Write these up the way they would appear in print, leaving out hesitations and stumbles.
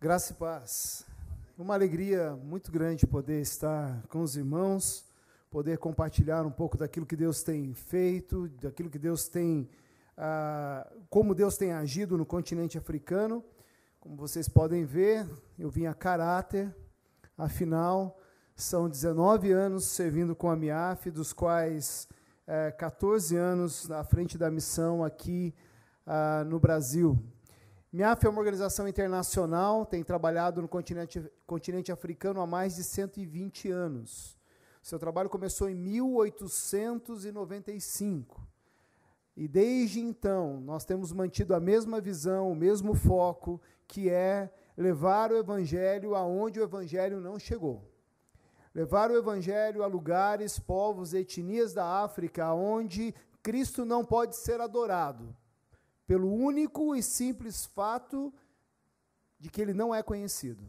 Graça e paz. Uma alegria muito grande poder estar com os irmãos, poder compartilhar um pouco daquilo que Deus tem feito, daquilo que Deus tem, como Deus tem agido no continente africano. Como vocês podem ver, eu vim a caráter, afinal, são 19 anos servindo com a MIAF, dos quais 14 anos à frente da missão aqui no Brasil. MIAF é uma organização internacional, tem trabalhado no continente africano há mais de 120 anos. Seu trabalho começou em 1895. E desde então, nós temos mantido a mesma visão, o mesmo foco, que é levar o Evangelho aonde o Evangelho não chegou. Levar o Evangelho a lugares, povos, etnias da África, onde Cristo não pode ser adorado, pelo único e simples fato de que ele não é conhecido.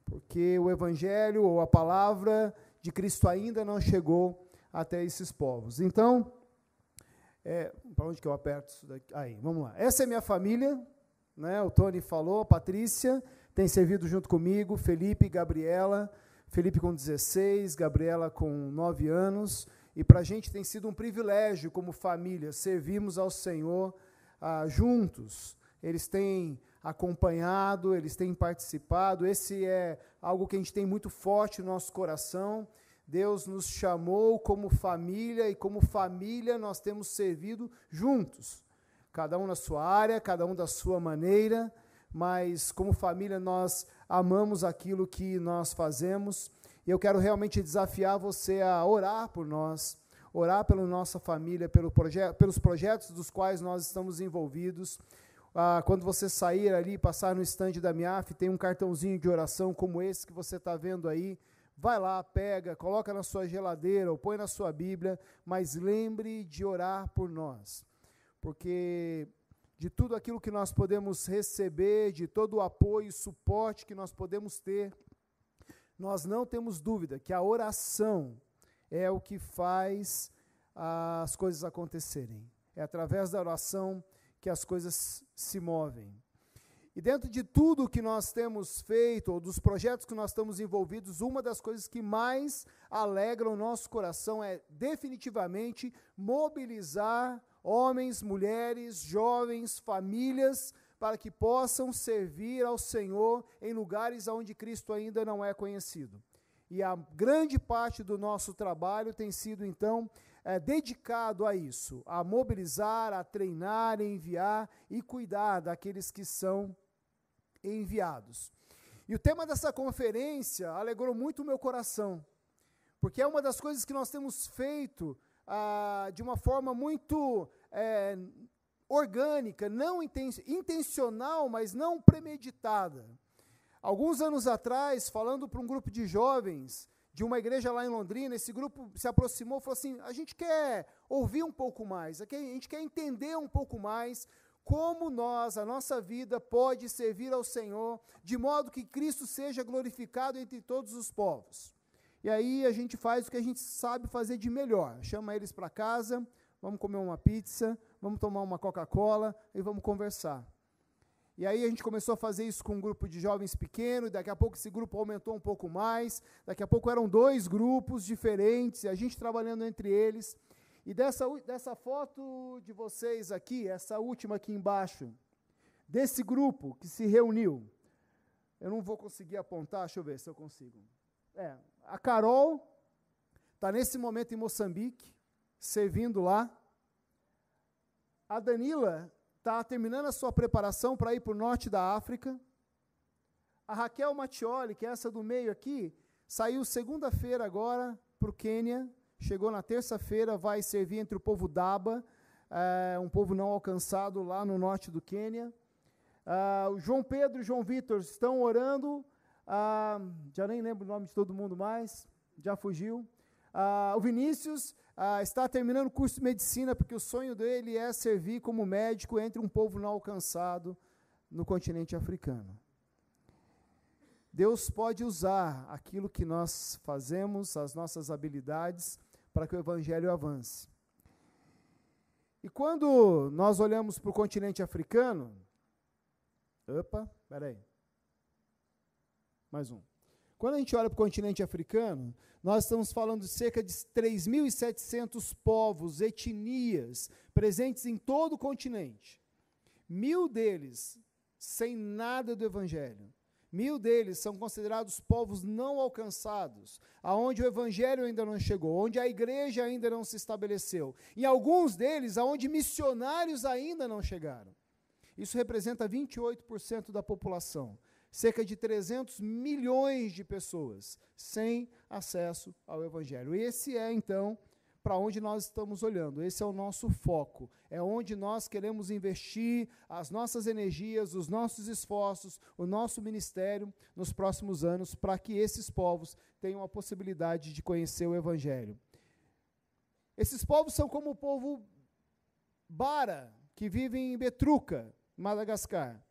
Porque o Evangelho ou a palavra de Cristo ainda não chegou até esses povos. Então, para onde que eu aperto isso daqui? Aí, vamos lá. Essa é minha família, né? O Tony falou, a Patrícia tem servido junto comigo, Felipe e Gabriela, Felipe com 16, Gabriela com 9 anos, e para a gente tem sido um privilégio como família, servirmos ao Senhor juntos. Eles têm acompanhado, eles têm participado, esse é algo que a gente tem muito forte no nosso coração. Deus nos chamou como família, e como família nós temos servido juntos, cada um na sua área, cada um da sua maneira, mas como família nós amamos aquilo que nós fazemos, e eu quero realmente desafiar você a orar por nós, orar pela nossa família, pelos projetos dos quais nós estamos envolvidos. Quando você sair ali, passar no estande da MIAF, tem um cartãozinho de oração como esse que você está vendo aí. Vai lá, pega, coloca na sua geladeira ou põe na sua Bíblia, mas lembre de orar por nós, porque de tudo aquilo que nós podemos receber, de todo o apoio e suporte que nós podemos ter, nós não temos dúvida que a oração é o que faz as coisas acontecerem. É através da oração que as coisas se movem. E dentro de tudo que nós temos feito, ou dos projetos que nós estamos envolvidos, uma das coisas que mais alegra o nosso coração é definitivamente mobilizar homens, mulheres, jovens, famílias, para que possam servir ao Senhor em lugares onde Cristo ainda não é conhecido. E a grande parte do nosso trabalho tem sido, então, dedicado a isso, a mobilizar, a treinar, a enviar e cuidar daqueles que são enviados. E o tema dessa conferência alegrou muito o meu coração, porque é uma das coisas que nós temos feito de uma forma muito orgânica, não intencional, mas não premeditada. Alguns anos atrás, falando para um grupo de jovens de uma igreja lá em Londrina, esse grupo se aproximou e falou assim: a gente quer ouvir um pouco mais, a gente quer entender um pouco mais como a nossa vida pode servir ao Senhor, de modo que Cristo seja glorificado entre todos os povos. E aí a gente faz o que a gente sabe fazer de melhor, chama eles para casa, vamos comer uma pizza, vamos tomar uma Coca-Cola e vamos conversar. E aí a gente começou a fazer isso com um grupo de jovens pequeno, e daqui a pouco esse grupo aumentou um pouco mais, daqui a pouco eram 2 grupos diferentes, e a gente trabalhando entre eles. E dessa foto de vocês aqui, essa última aqui embaixo, desse grupo que se reuniu, eu não vou conseguir apontar, deixa eu ver se eu consigo. A Carol está nesse momento em Moçambique, servindo lá. A Danila está terminando a sua preparação para ir para o norte da África. A Raquel Mattioli, que é essa do meio aqui, saiu segunda-feira agora para o Quênia, chegou na terça-feira, vai servir entre o povo Daba, um povo não alcançado lá no norte do Quênia. O João Pedro e o João Vitor estão orando, já nem lembro o nome de todo mundo mais, já fugiu. O Vinícius está terminando o curso de medicina, porque o sonho dele é servir como médico entre um povo não alcançado no continente africano. Deus pode usar aquilo que nós fazemos, as nossas habilidades, para que o Evangelho avance. E quando nós olhamos para o continente africano, Mais um. Quando a gente olha para o continente africano, nós estamos falando de cerca de 3.700 povos, etnias, presentes em todo o continente. 1.000 deles sem nada do Evangelho. 1.000 deles são considerados povos não alcançados, aonde o Evangelho ainda não chegou, onde a igreja ainda não se estabeleceu. Em alguns deles, aonde missionários ainda não chegaram. Isso representa 28% da população. Cerca de 300 milhões de pessoas sem acesso ao Evangelho. Esse é, então, para onde nós estamos olhando. Esse é o nosso foco. É onde nós queremos investir as nossas energias, os nossos esforços, o nosso ministério nos próximos anos, para que esses povos tenham a possibilidade de conhecer o Evangelho. Esses povos são como o povo Bara, que vive em Betruca, Madagascar.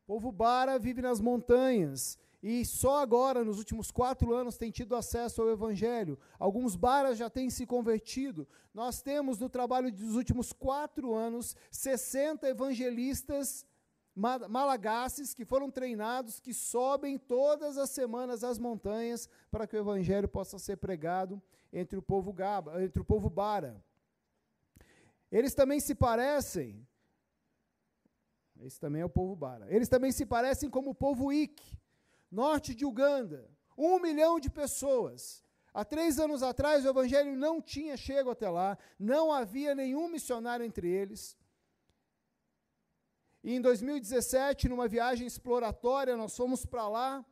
O povo Bara vive nas montanhas e só agora, nos últimos 4 anos, tem tido acesso ao Evangelho. Alguns Baras já têm se convertido. Nós temos, no trabalho dos últimos 4 anos, 60 evangelistas malagases que foram treinados, que sobem todas as semanas às montanhas para que o Evangelho possa ser pregado entre o povo Bara. Eles também se parecem... Esse também é o povo Bara. Eles também se parecem como o povo Ik, norte de Uganda. 1 milhão de pessoas. Há 3 anos atrás, o Evangelho não tinha chegado até lá, não havia nenhum missionário entre eles. E em 2017, numa viagem exploratória, nós fomos para lá,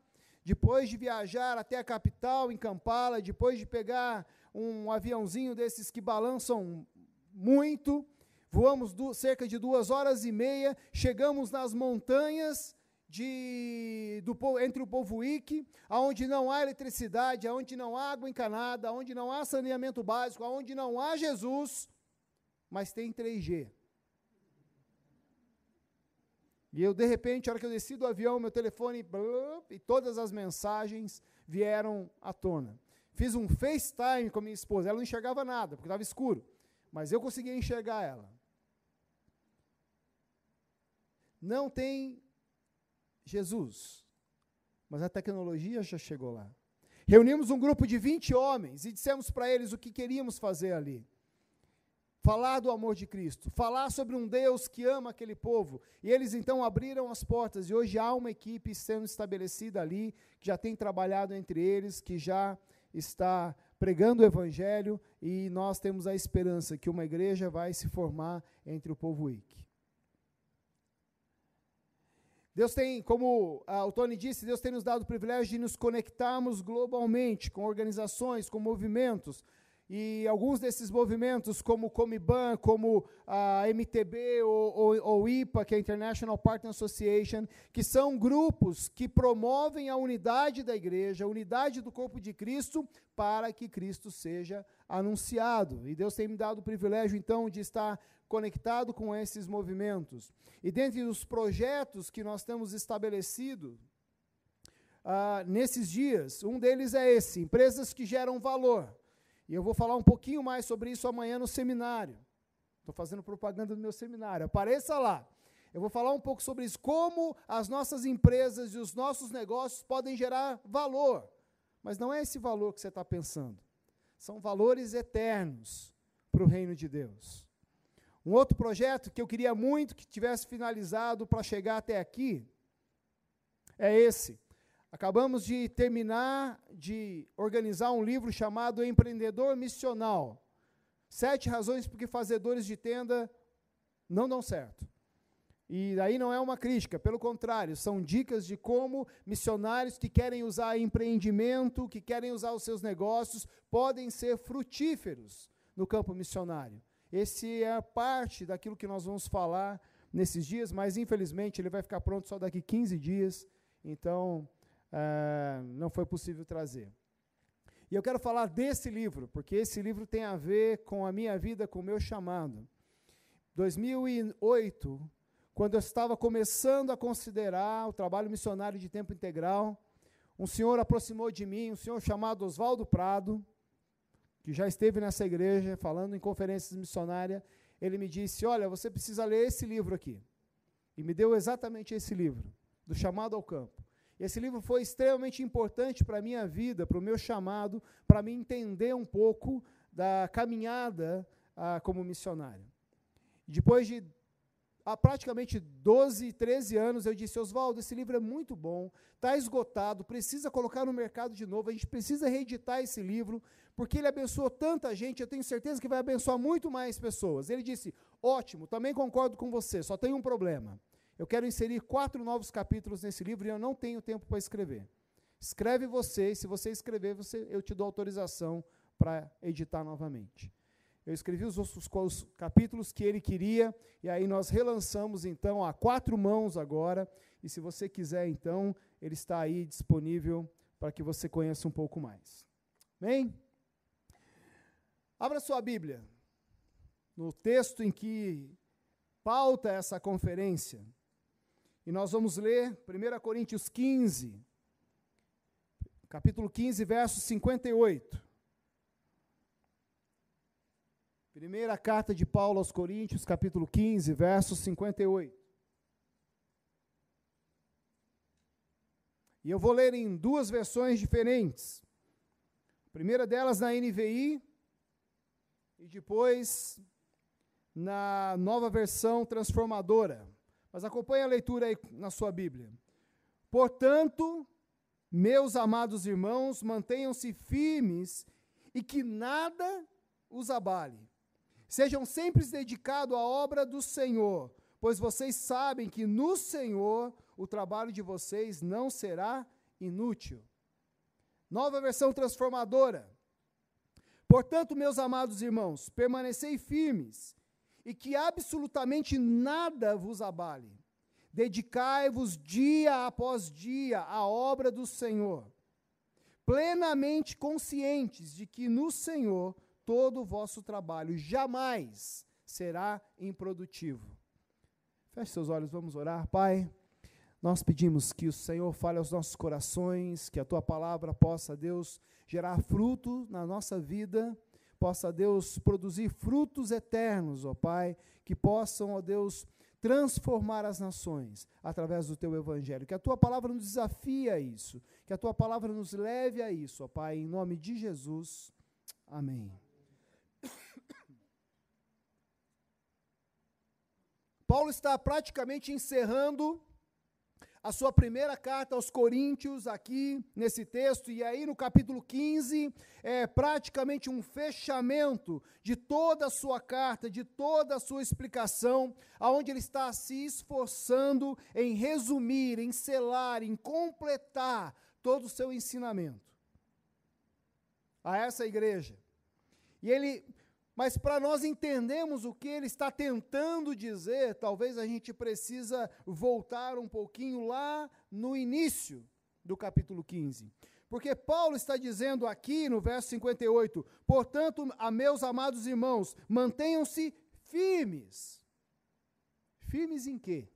depois de viajar até a capital, em Kampala, depois de pegar um aviãozinho desses que balançam muito, voamos cerca de 2 horas e meia, chegamos nas montanhas entre o povo Ik, onde não há eletricidade, onde não há água encanada, onde não há saneamento básico, onde não há Jesus, mas tem 3G. E eu, de repente, a hora que eu desci do avião, meu telefone, e todas as mensagens vieram à tona. Fiz um FaceTime com a minha esposa, ela não enxergava nada, porque estava escuro, mas eu conseguia enxergar ela. Não tem Jesus, mas a tecnologia já chegou lá. Reunimos um grupo de 20 homens e dissemos para eles o que queríamos fazer ali. Falar do amor de Cristo, falar sobre um Deus que ama aquele povo. E eles então abriram as portas, e hoje há uma equipe sendo estabelecida ali, que já tem trabalhado entre eles, que já está pregando o Evangelho, e nós temos a esperança que uma igreja vai se formar entre o povo Ik. Deus tem, como o Tony disse, Deus tem nos dado o privilégio de nos conectarmos globalmente com organizações, com movimentos, e alguns desses movimentos, como o Comiban, como a MTB ou IPA, que é a International Partner Association, que são grupos que promovem a unidade da igreja, a unidade do corpo de Cristo, para que Cristo seja anunciado. E Deus tem me dado o privilégio, então, de estar conectado com esses movimentos. E dentre os projetos que nós temos estabelecido nesses dias, um deles é esse, empresas que geram valor. E eu vou falar um pouquinho mais sobre isso amanhã no seminário. Estou fazendo propaganda do meu seminário, apareça lá. Eu vou falar um pouco sobre isso, como as nossas empresas e os nossos negócios podem gerar valor. Mas não é esse valor que você está pensando. São valores eternos para o reino de Deus. Um outro projeto que eu queria muito que tivesse finalizado para chegar até aqui é esse. Acabamos de terminar de organizar um livro chamado Empreendedor Missional. 7 razões por que fazedores de tenda não dão certo. E daí não é uma crítica, pelo contrário, são dicas de como missionários que querem usar empreendimento, que querem usar os seus negócios, podem ser frutíferos no campo missionário. Esse é parte daquilo que nós vamos falar nesses dias, mas infelizmente ele vai ficar pronto só daqui 15 dias, então não foi possível trazer. E eu quero falar desse livro, porque esse livro tem a ver com a minha vida, com o meu chamado. 2008, quando eu estava começando a considerar o trabalho missionário de tempo integral, um senhor aproximou de mim, um senhor chamado Oswaldo Prado, que já esteve nessa igreja, falando em conferências missionárias. Ele me disse, olha, você precisa ler esse livro aqui. E me deu exatamente esse livro, do Chamado ao Campo. Esse livro foi extremamente importante para a minha vida, para o meu chamado, para me entender um pouco da caminhada como missionário. Depois de há praticamente 12, 13 anos, eu disse: Oswaldo, esse livro é muito bom, está esgotado, precisa colocar no mercado de novo, a gente precisa reeditar esse livro, porque ele abençoou tanta gente, eu tenho certeza que vai abençoar muito mais pessoas. Ele disse: ótimo, também concordo com você, só tem um problema. Eu quero inserir 4 novos capítulos nesse livro e eu não tenho tempo para escrever. Escreve você, e se você escrever, eu te dou autorização para editar novamente. Eu escrevi os capítulos que ele queria, e aí nós relançamos, então, a 4 mãos agora, e se você quiser, então, ele está aí disponível para que você conheça um pouco mais. Amém? Abra sua Bíblia, no texto em que pauta essa conferência, e nós vamos ler 1 Coríntios 15, capítulo 15, verso 58. Primeira carta de Paulo aos Coríntios, capítulo 15, verso 58. E eu vou ler em 2 versões diferentes. A primeira delas na NVI, e depois na nova versão transformadora. Mas acompanhe a leitura aí na sua Bíblia. Portanto, meus amados irmãos, mantenham-se firmes e que nada os abale. Sejam sempre dedicados à obra do Senhor, pois vocês sabem que no Senhor o trabalho de vocês não será inútil. Nova versão transformadora. Portanto, meus amados irmãos, permanecei firmes e que absolutamente nada vos abale. Dedicai-vos dia após dia à obra do Senhor, plenamente conscientes de que no Senhor todo o vosso trabalho jamais será improdutivo. Feche seus olhos, vamos orar. Pai, nós pedimos que o Senhor fale aos nossos corações, que a Tua palavra possa, Deus, gerar fruto na nossa vida, possa, Deus, produzir frutos eternos, ó Pai, que possam, ó Deus, transformar as nações através do Teu Evangelho. Que a Tua palavra nos desafie a isso, que a Tua palavra nos leve a isso, ó Pai, em nome de Jesus. Amém. Paulo está praticamente encerrando a sua primeira carta aos Coríntios, aqui nesse texto, e aí no capítulo 15, é praticamente um fechamento de toda a sua carta, de toda a sua explicação, aonde ele está se esforçando em resumir, em selar, em completar todo o seu ensinamento a essa igreja. Mas para nós entendermos o que ele está tentando dizer, talvez a gente precisa voltar um pouquinho lá no início do capítulo 15. Porque Paulo está dizendo aqui no verso 58, portanto, a meus amados irmãos, mantenham-se firmes. Firmes em quê?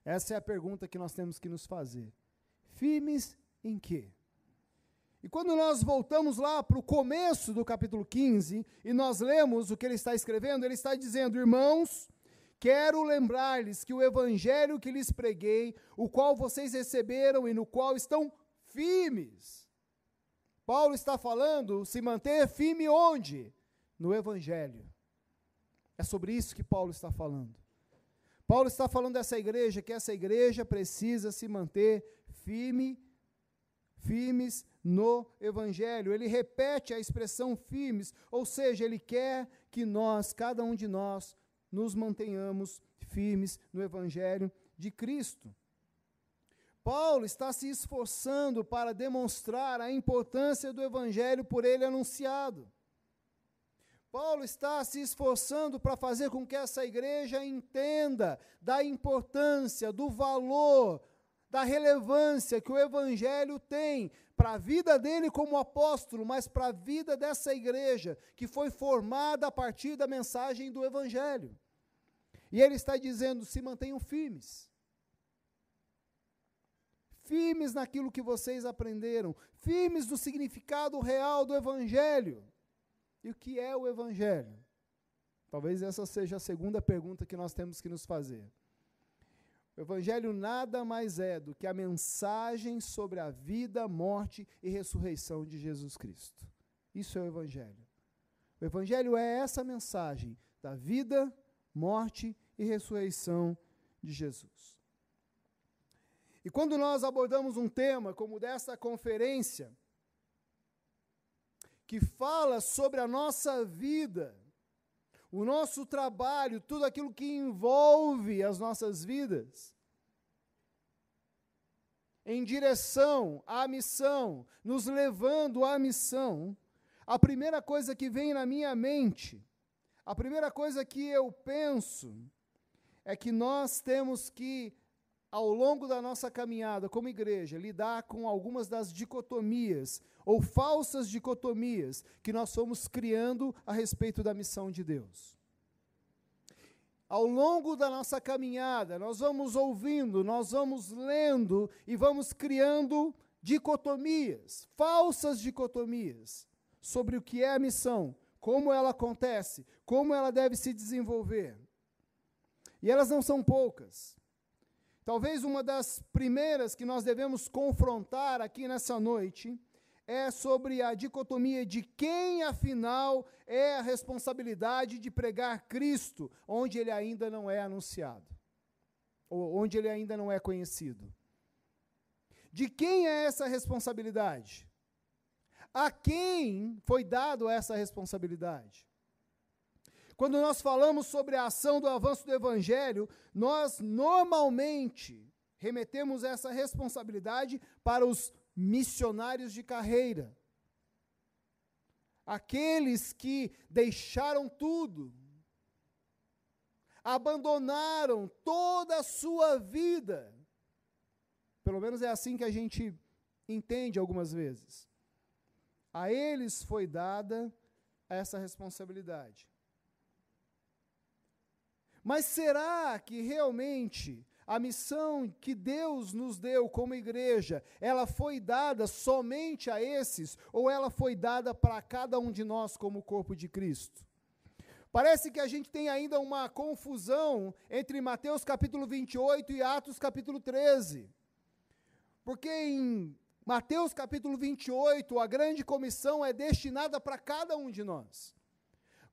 Essa é a pergunta que nós temos que nos fazer. Firmes em quê? E quando nós voltamos lá para o começo do capítulo 15, e nós lemos o que ele está escrevendo, ele está dizendo: irmãos, quero lembrar-lhes que o evangelho que lhes preguei, o qual vocês receberam e no qual estão firmes. Paulo está falando, se manter firme onde? No evangelho. É sobre isso que Paulo está falando. Paulo está falando dessa igreja, que essa igreja precisa se manter firmes no evangelho. Ele repete a expressão firmes, ou seja, ele quer que nós, cada um de nós, nos mantenhamos firmes no evangelho de Cristo. Paulo está se esforçando para demonstrar a importância do evangelho por ele anunciado. Paulo está se esforçando para fazer com que essa igreja entenda da importância, do valor, da relevância que o evangelho tem para a vida dele como apóstolo, mas para a vida dessa igreja, que foi formada a partir da mensagem do evangelho. E ele está dizendo: se mantenham firmes. Firmes naquilo que vocês aprenderam, firmes no significado real do evangelho. E o que é o evangelho? Talvez essa seja a segunda pergunta que nós temos que nos fazer. O Evangelho nada mais é do que a mensagem sobre a vida, morte e ressurreição de Jesus Cristo. Isso é o Evangelho. O Evangelho é essa mensagem da vida, morte e ressurreição de Jesus. E quando nós abordamos um tema como dessa conferência, que fala sobre a nossa vida, o nosso trabalho, tudo aquilo que envolve as nossas vidas, em direção à missão, nos levando à missão, a primeira coisa que vem na minha mente, a primeira coisa que eu penso, é que nós temos que, ao longo da nossa caminhada como igreja, lidar com algumas das dicotomias, ou falsas dicotomias, que nós fomos criando a respeito da missão de Deus. Ao longo da nossa caminhada, nós vamos ouvindo, nós vamos lendo e vamos criando dicotomias, falsas dicotomias, sobre o que é a missão, como ela acontece, como ela deve se desenvolver. E elas não são poucas. Talvez uma das primeiras que nós devemos confrontar aqui nessa noite é sobre a dicotomia de quem, afinal, é a responsabilidade de pregar Cristo, onde ele ainda não é anunciado, ou onde ele ainda não é conhecido. De quem é essa responsabilidade? A quem foi dado essa responsabilidade? Quando nós falamos sobre a ação do avanço do Evangelho, nós normalmente remetemos essa responsabilidade para os missionários de carreira. Aqueles que deixaram tudo, abandonaram toda a sua vida. Pelo menos é assim que a gente entende algumas vezes. A eles foi dada essa responsabilidade. Mas será que realmente a missão que Deus nos deu como igreja, ela foi dada somente a esses, ou ela foi dada para cada um de nós como corpo de Cristo? Parece que a gente tem ainda uma confusão entre Mateus capítulo 28 e Atos capítulo 13. Porque em Mateus capítulo 28, a grande comissão é destinada para cada um de nós.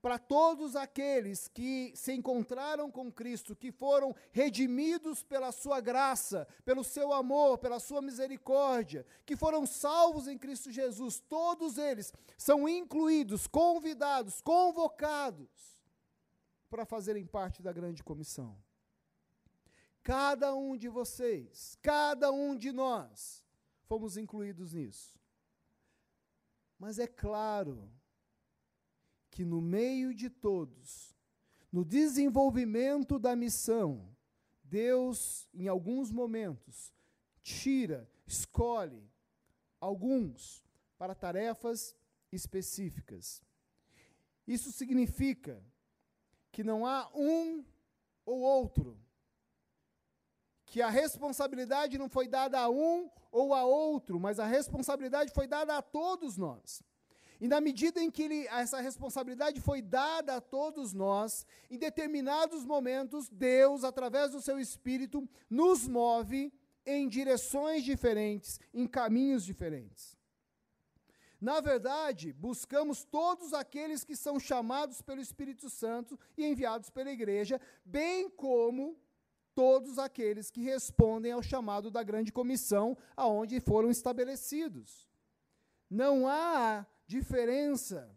Para todos aqueles que se encontraram com Cristo, que foram redimidos pela sua graça, pelo seu amor, pela sua misericórdia, que foram salvos em Cristo Jesus, todos eles são incluídos, convidados, convocados para fazerem parte da grande comissão. Cada um de vocês, cada um de nós, fomos incluídos nisso. Mas é claro que no meio de todos, no desenvolvimento da missão, Deus, em alguns momentos, escolhe alguns para tarefas específicas. Isso significa que não há um ou outro, que a responsabilidade não foi dada a um ou a outro, mas a responsabilidade foi dada a todos nós. E na medida em que essa responsabilidade foi dada a todos nós, em determinados momentos, Deus, através do seu Espírito, nos move em direções diferentes, em caminhos diferentes. Na verdade, buscamos todos aqueles que são chamados pelo Espírito Santo e enviados pela igreja, bem como todos aqueles que respondem ao chamado da grande comissão, aonde foram estabelecidos. Não há diferença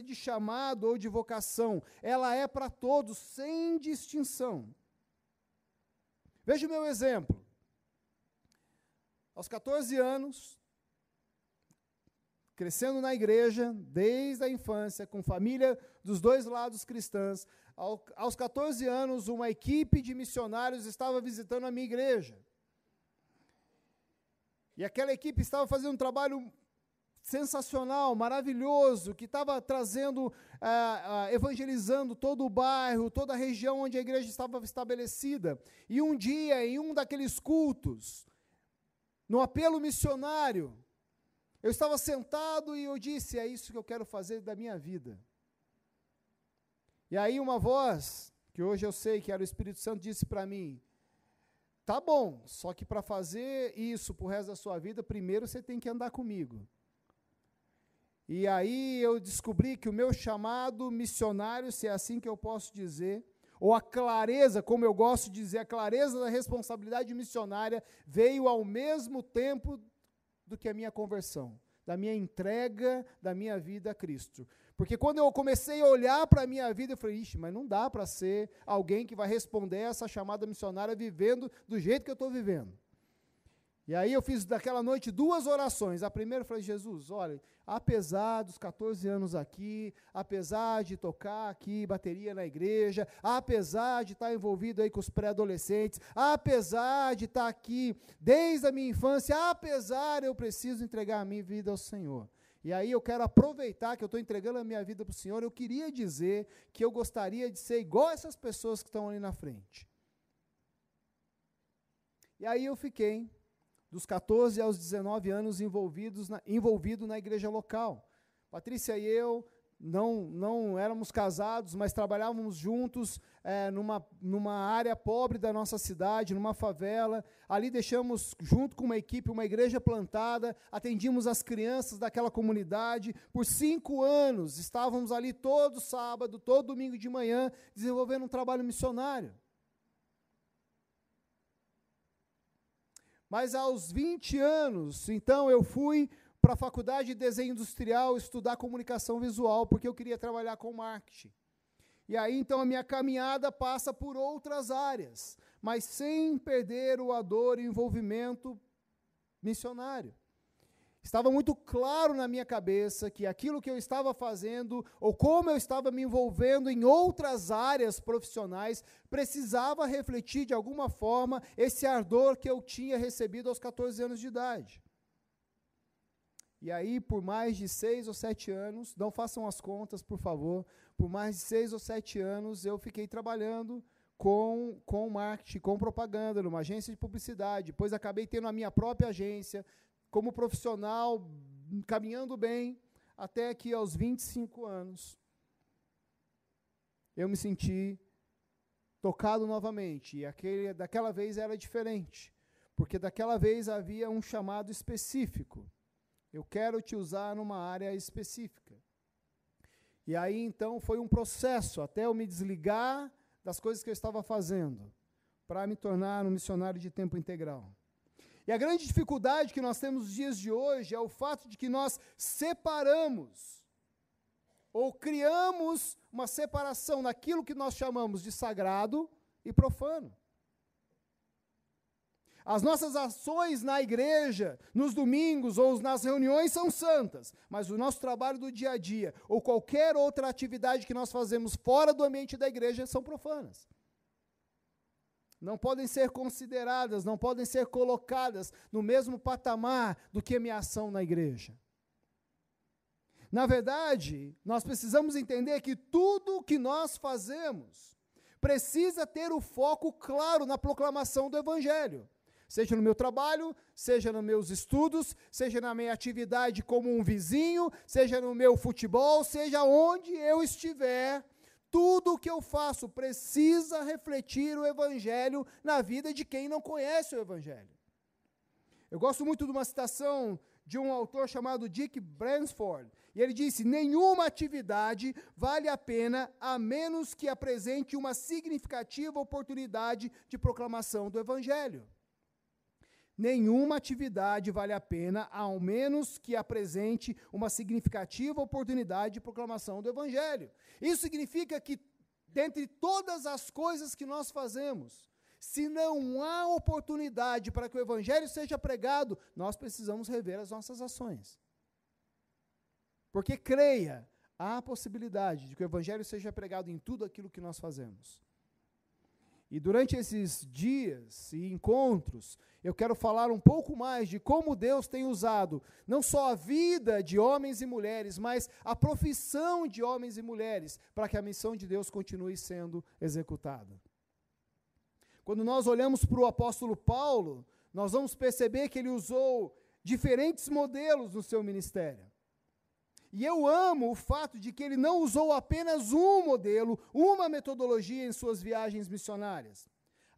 de chamado ou de vocação, ela é para todos, sem distinção. Veja o meu exemplo. Aos 14 anos, crescendo na igreja, desde a infância, com família dos dois lados cristãs, aos 14 anos, uma equipe de missionários estava visitando a minha igreja. E aquela equipe estava fazendo um trabalho sensacional, maravilhoso, que estava trazendo, evangelizando todo o bairro, toda a região onde a igreja estava estabelecida. E um dia, em um daqueles cultos, no apelo missionário, eu estava sentado e eu disse, é isso que eu quero fazer da minha vida. E aí uma voz, que hoje eu sei que era o Espírito Santo, disse para mim, tá bom, só que para fazer isso pro resto da sua vida, primeiro você tem que andar comigo. E aí eu descobri que o meu chamado missionário, se é assim que eu posso dizer, ou a clareza, como eu gosto de dizer, a clareza da responsabilidade missionária veio ao mesmo tempo do que a minha conversão, da minha entrega da minha vida a Cristo. Porque quando eu comecei a olhar para a minha vida, eu falei, ixi, mas não dá para ser alguém que vai responder essa chamada missionária vivendo do jeito que eu estou vivendo. E aí eu fiz daquela noite 2 orações. A primeira eu falei, Jesus, olha, apesar dos 14 anos aqui, apesar de tocar aqui bateria na igreja, apesar de estar envolvido aí com os pré-adolescentes, apesar de estar aqui desde a minha infância, apesar eu preciso entregar a minha vida ao Senhor. E aí eu quero aproveitar que eu estou entregando a minha vida para o Senhor, eu queria dizer que eu gostaria de ser igual a essas pessoas que estão ali na frente. E aí eu fiquei dos 14 aos 19 anos envolvido na igreja local. Patrícia e eu não éramos casados, mas trabalhávamos juntos numa área pobre da nossa cidade, numa favela. Ali deixamos, junto com uma equipe, uma igreja plantada, atendíamos as crianças daquela comunidade. Por 5 anos, estávamos ali todo sábado, todo domingo de manhã, desenvolvendo um trabalho missionário. Mas aos 20 anos, então, eu fui para a faculdade de desenho industrial estudar comunicação visual, porque eu queria trabalhar com marketing. E aí, então, a minha caminhada passa por outras áreas, mas sem perder o ardor e o envolvimento missionário. Estava muito claro na minha cabeça que aquilo que eu estava fazendo, ou como eu estava me envolvendo em outras áreas profissionais, precisava refletir de alguma forma esse ardor que eu tinha recebido aos 14 anos de idade. E aí, por mais de 6 ou 7 anos, não façam as contas, por favor, por mais de 6 ou 7 anos, eu fiquei trabalhando com marketing, com propaganda, numa agência de publicidade. Depois acabei tendo a minha própria agência, como profissional, caminhando bem, até que aos 25 anos, eu me senti tocado novamente. E daquela vez era diferente, porque daquela vez havia um chamado específico. Eu quero te usar numa área específica. E aí, então, foi um processo até eu me desligar das coisas que eu estava fazendo, para me tornar um missionário de tempo integral. E a grande dificuldade que nós temos nos dias de hoje é o fato de que nós separamos, ou criamos uma separação naquilo que nós chamamos de sagrado e profano. As nossas ações na igreja, nos domingos ou nas reuniões são santas, mas o nosso trabalho do dia a dia, ou qualquer outra atividade que nós fazemos fora do ambiente da igreja, são profanas. Não podem ser consideradas, não podem ser colocadas no mesmo patamar do que a minha ação na igreja. Na verdade, nós precisamos entender que tudo o que nós fazemos precisa ter o foco claro na proclamação do Evangelho. Seja no meu trabalho, seja nos meus estudos, seja na minha atividade como um vizinho, seja no meu futebol, seja onde eu estiver, tudo o que eu faço precisa refletir o Evangelho na vida de quem não conhece o Evangelho. Eu gosto muito de uma citação de um autor chamado Dick Bransford, e ele disse, nenhuma atividade vale a pena a menos que apresente uma significativa oportunidade de proclamação do Evangelho. Nenhuma atividade vale a pena, ao menos que apresente uma significativa oportunidade de proclamação do Evangelho. Isso significa que, dentre todas as coisas que nós fazemos, se não há oportunidade para que o Evangelho seja pregado, nós precisamos rever as nossas ações. Porque, creia, há a possibilidade de que o Evangelho seja pregado em tudo aquilo que nós fazemos. E durante esses dias e encontros, eu quero falar um pouco mais de como Deus tem usado não só a vida de homens e mulheres, mas a profissão de homens e mulheres para que a missão de Deus continue sendo executada. Quando nós olhamos para o apóstolo Paulo, nós vamos perceber que ele usou diferentes modelos no seu ministério. E eu amo o fato de que ele não usou apenas um modelo, uma metodologia em suas viagens missionárias.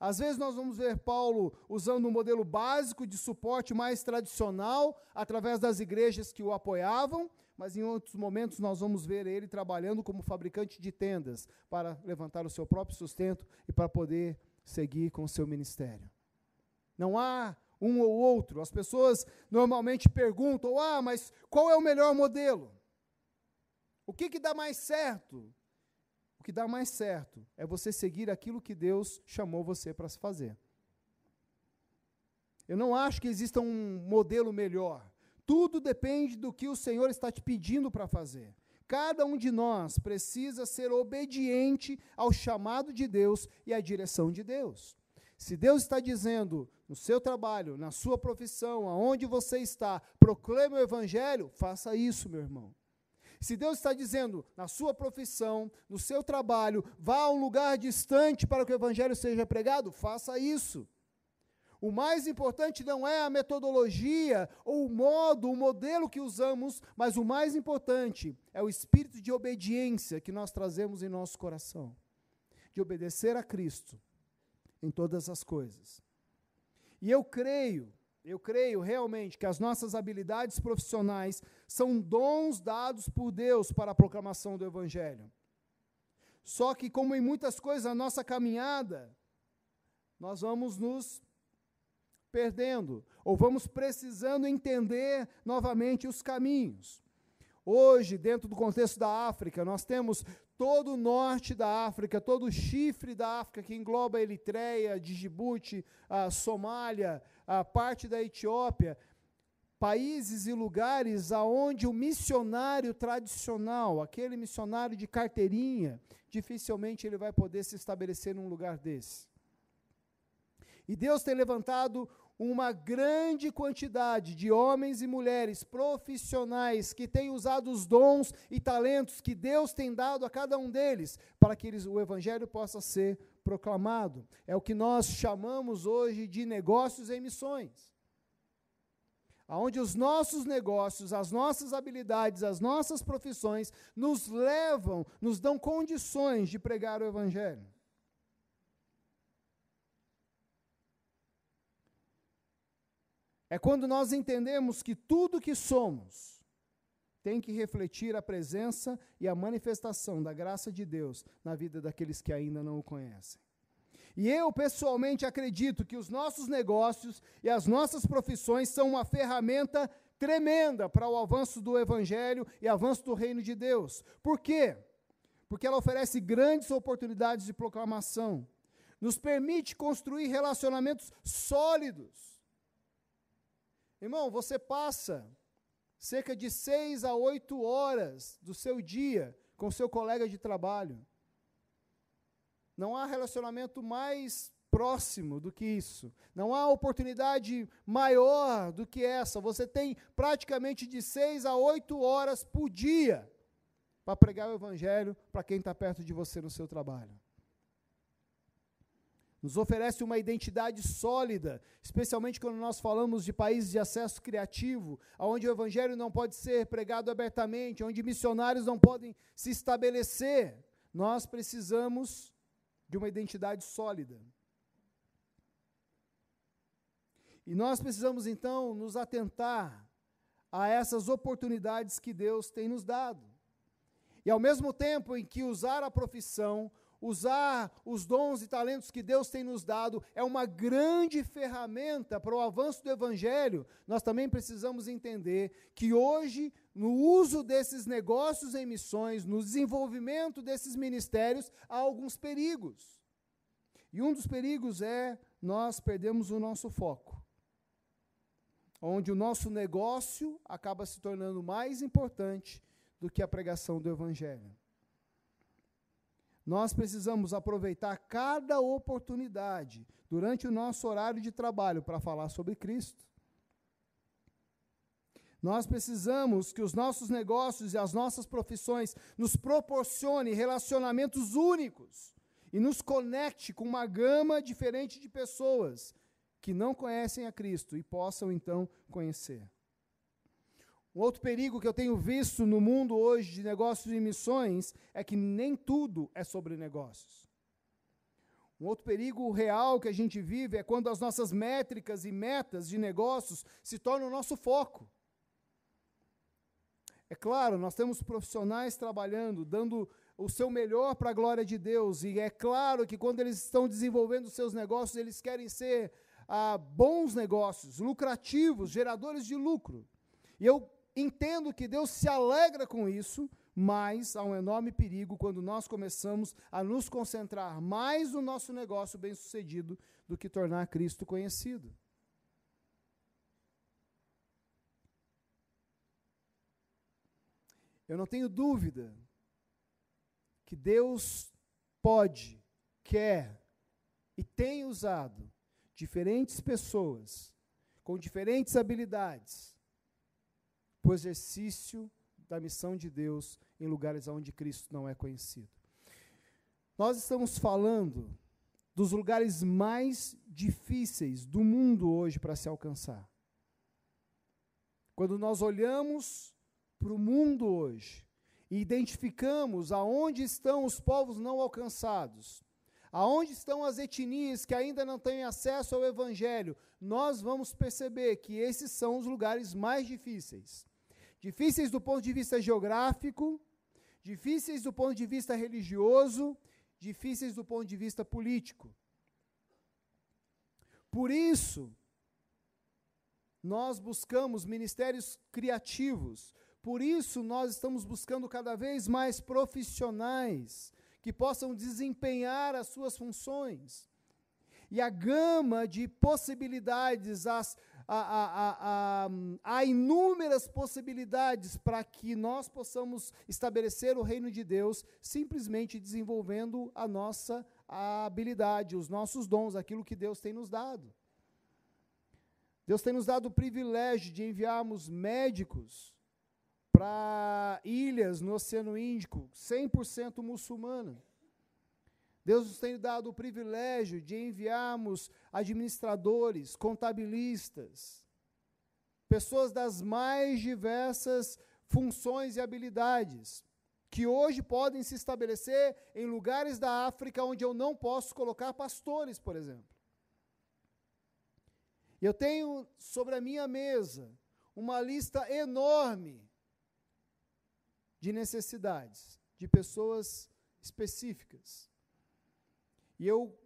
Às vezes nós vamos ver Paulo usando um modelo básico de suporte mais tradicional, através das igrejas que o apoiavam, mas em outros momentos nós vamos ver ele trabalhando como fabricante de tendas, para levantar o seu próprio sustento e para poder seguir com o seu ministério. Não há um ou outro. As pessoas normalmente perguntam, mas qual é o melhor modelo? O que dá mais certo? O que dá mais certo é você seguir aquilo que Deus chamou você para se fazer. Eu não acho que exista um modelo melhor. Tudo depende do que o Senhor está te pedindo para fazer. Cada um de nós precisa ser obediente ao chamado de Deus e à direção de Deus. Se Deus está dizendo, no seu trabalho, na sua profissão, aonde você está, proclame o Evangelho, faça isso, meu irmão. Se Deus está dizendo, na sua profissão, no seu trabalho, vá a um lugar distante para que o Evangelho seja pregado, faça isso. O mais importante não é a metodologia, ou o modelo que usamos, mas o mais importante é o espírito de obediência que nós trazemos em nosso coração. De obedecer a Cristo em todas as coisas. E eu creio realmente que as nossas habilidades profissionais são dons dados por Deus para a proclamação do Evangelho. Só que, como em muitas coisas, a nossa caminhada, nós vamos nos perdendo, ou vamos precisando entender novamente os caminhos. Hoje, dentro do contexto da África, nós temos todo o norte da África, todo o chifre da África, que engloba a Eritreia, Djibouti, a Somália, a parte da Etiópia, países e lugares aonde o missionário tradicional, aquele missionário de carteirinha, dificilmente ele vai poder se estabelecer num lugar desse. E Deus tem levantado uma grande quantidade de homens e mulheres profissionais que têm usado os dons e talentos que Deus tem dado a cada um deles, para que o Evangelho possa ser proclamado. É o que nós chamamos hoje de negócios em missões. Onde os nossos negócios, as nossas habilidades, as nossas profissões nos levam, nos dão condições de pregar o Evangelho. É quando nós entendemos que tudo que somos tem que refletir a presença e a manifestação da graça de Deus na vida daqueles que ainda não o conhecem. E eu, pessoalmente, acredito que os nossos negócios e as nossas profissões são uma ferramenta tremenda para o avanço do Evangelho e avanço do reino de Deus. Por quê? Porque ela oferece grandes oportunidades de proclamação, nos permite construir relacionamentos sólidos. Irmão, você passa cerca de 6 a 8 horas do seu dia com seu colega de trabalho. Não há relacionamento mais próximo do que isso. Não há oportunidade maior do que essa. Você tem praticamente de 6 a 8 horas por dia para pregar o Evangelho para quem está perto de você no seu trabalho. Nos oferece uma identidade sólida, especialmente quando nós falamos de países de acesso criativo, onde o Evangelho não pode ser pregado abertamente, onde missionários não podem se estabelecer. Nós precisamos de uma identidade sólida. E nós precisamos, então, nos atentar a essas oportunidades que Deus tem nos dado. E, ao mesmo tempo em que usar a profissão, usar os dons e talentos que Deus tem nos dado é uma grande ferramenta para o avanço do Evangelho, nós também precisamos entender que hoje, no uso desses negócios em missões, no desenvolvimento desses ministérios, há alguns perigos. E um dos perigos é nós perdemos o nosso foco, onde o nosso negócio acaba se tornando mais importante do que a pregação do Evangelho. Nós precisamos aproveitar cada oportunidade durante o nosso horário de trabalho para falar sobre Cristo. Nós precisamos que os nossos negócios e as nossas profissões nos proporcionem relacionamentos únicos e nos conecte com uma gama diferente de pessoas que não conhecem a Cristo e possam, então, conhecer. Um outro perigo que eu tenho visto no mundo hoje de negócios e missões é que nem tudo é sobre negócios. Um outro perigo real que a gente vive é quando as nossas métricas e metas de negócios se tornam o nosso foco. É claro, nós temos profissionais trabalhando, dando o seu melhor para a glória de Deus, e é claro que quando eles estão desenvolvendo os seus negócios, eles querem ser bons negócios, lucrativos, geradores de lucro. E eu entendo que Deus se alegra com isso, mas há um enorme perigo quando nós começamos a nos concentrar mais no nosso negócio bem-sucedido do que tornar Cristo conhecido. Eu não tenho dúvida que Deus pode, quer e tem usado diferentes pessoas com diferentes habilidades para o exercício da missão de Deus em lugares onde Cristo não é conhecido. Nós estamos falando dos lugares mais difíceis do mundo hoje para se alcançar. Quando nós olhamos para o mundo hoje e identificamos aonde estão os povos não alcançados, aonde estão as etnias que ainda não têm acesso ao Evangelho, nós vamos perceber que esses são os lugares mais difíceis. Difíceis do ponto de vista geográfico, difíceis do ponto de vista religioso, difíceis do ponto de vista político. Por isso, nós buscamos ministérios criativos, por isso nós estamos buscando cada vez mais profissionais que possam desempenhar as suas funções. E a gama de possibilidades, há inúmeras possibilidades para que nós possamos estabelecer o reino de Deus, simplesmente desenvolvendo a nossa habilidade, os nossos dons, aquilo que Deus tem nos dado. Deus tem nos dado o privilégio de enviarmos médicos para ilhas no Oceano Índico, 100% muçulmana. Deus nos tem dado o privilégio de enviarmos administradores, contabilistas, pessoas das mais diversas funções e habilidades, que hoje podem se estabelecer em lugares da África onde eu não posso colocar pastores, por exemplo. Eu tenho sobre a minha mesa uma lista enorme de necessidades, de pessoas específicas. E eu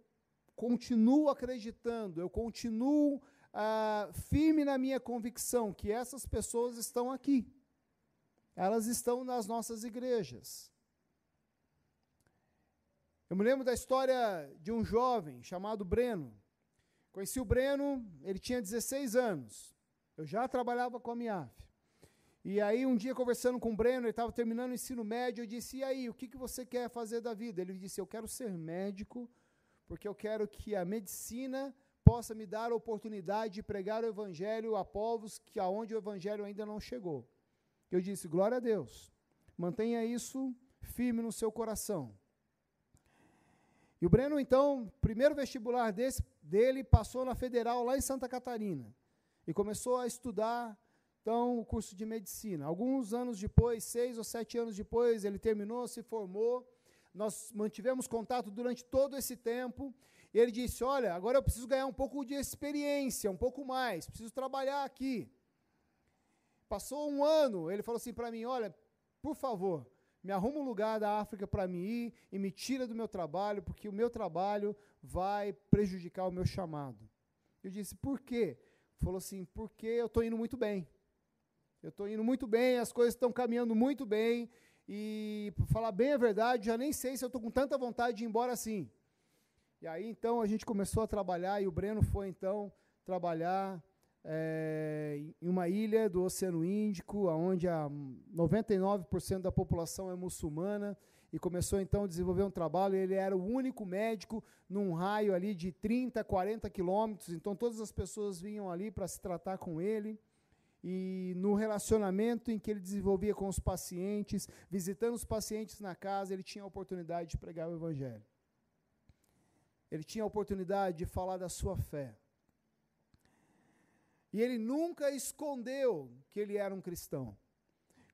continuo acreditando, eu continuo firme na minha convicção que essas pessoas estão aqui. Elas estão nas nossas igrejas. Eu me lembro da história de um jovem chamado Breno. Conheci o Breno, ele tinha 16 anos. Eu já trabalhava com a MIAF. E aí, um dia, conversando com o Breno, ele estava terminando o ensino médio, eu disse, e aí, o que você quer fazer da vida? Ele disse, eu quero ser médico, porque eu quero que a medicina possa me dar a oportunidade de pregar o Evangelho a povos aonde o Evangelho ainda não chegou. Eu disse, glória a Deus, mantenha isso firme no seu coração. E o Breno, então, primeiro vestibular dele, passou na Federal, lá em Santa Catarina, e começou a estudar, então, o curso de medicina. Alguns anos depois, 6 ou 7 anos depois, ele terminou, se formou. Nós mantivemos contato durante todo esse tempo, e ele disse, olha, agora eu preciso ganhar um pouco de experiência, um pouco mais, preciso trabalhar aqui. Passou um ano, ele falou assim para mim, olha, por favor, me arruma um lugar da África para mim ir e me tira do meu trabalho, porque o meu trabalho vai prejudicar o meu chamado. Eu disse, por quê? Ele falou assim, porque eu estou indo muito bem. Eu estou indo muito bem, as coisas estão caminhando muito bem, e, para falar bem a verdade, já nem sei se eu estou com tanta vontade de ir embora assim. E aí, então, a gente começou a trabalhar, e o Breno foi, então, trabalhar em uma ilha do Oceano Índico, onde 99% da população é muçulmana, e começou, então, a desenvolver um trabalho. Ele era o único médico num raio ali de 30, 40 quilômetros, então todas as pessoas vinham ali para se tratar com ele. E no relacionamento em que ele desenvolvia com os pacientes, visitando os pacientes na casa, ele tinha a oportunidade de pregar o Evangelho. Ele tinha a oportunidade de falar da sua fé. E ele nunca escondeu que ele era um cristão.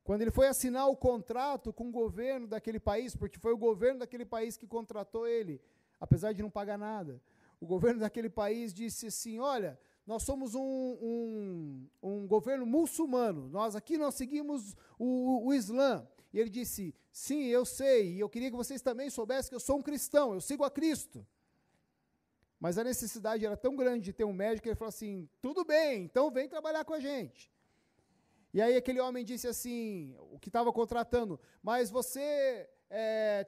Quando ele foi assinar o contrato com o governo daquele país, porque foi o governo daquele país que contratou ele, apesar de não pagar nada. O governo daquele país disse assim, olha, nós somos um governo muçulmano, nós seguimos o Islã. E ele disse, sim, eu sei, e eu queria que vocês também soubessem que eu sou um cristão, eu sigo a Cristo. Mas a necessidade era tão grande de ter um médico, que ele falou assim, tudo bem, então vem trabalhar com a gente. E aí aquele homem disse assim, o que estava contratando, mas você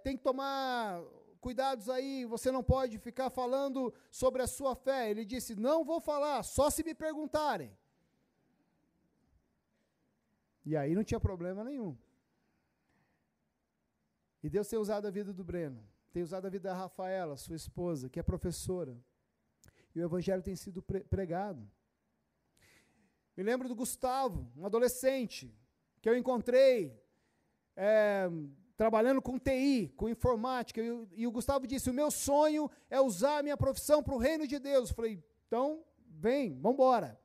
tem que tomar cuidados aí, você não pode ficar falando sobre a sua fé. Ele disse, não vou falar, só se me perguntarem. E aí não tinha problema nenhum. E Deus tem usado a vida do Breno, tem usado a vida da Rafaela, sua esposa, que é professora. E o evangelho tem sido pregado. Me lembro do Gustavo, um adolescente, que eu encontrei trabalhando com TI, com informática, e o Gustavo disse, o meu sonho é usar a minha profissão para o reino de Deus. Eu falei, então, vem, vamos embora.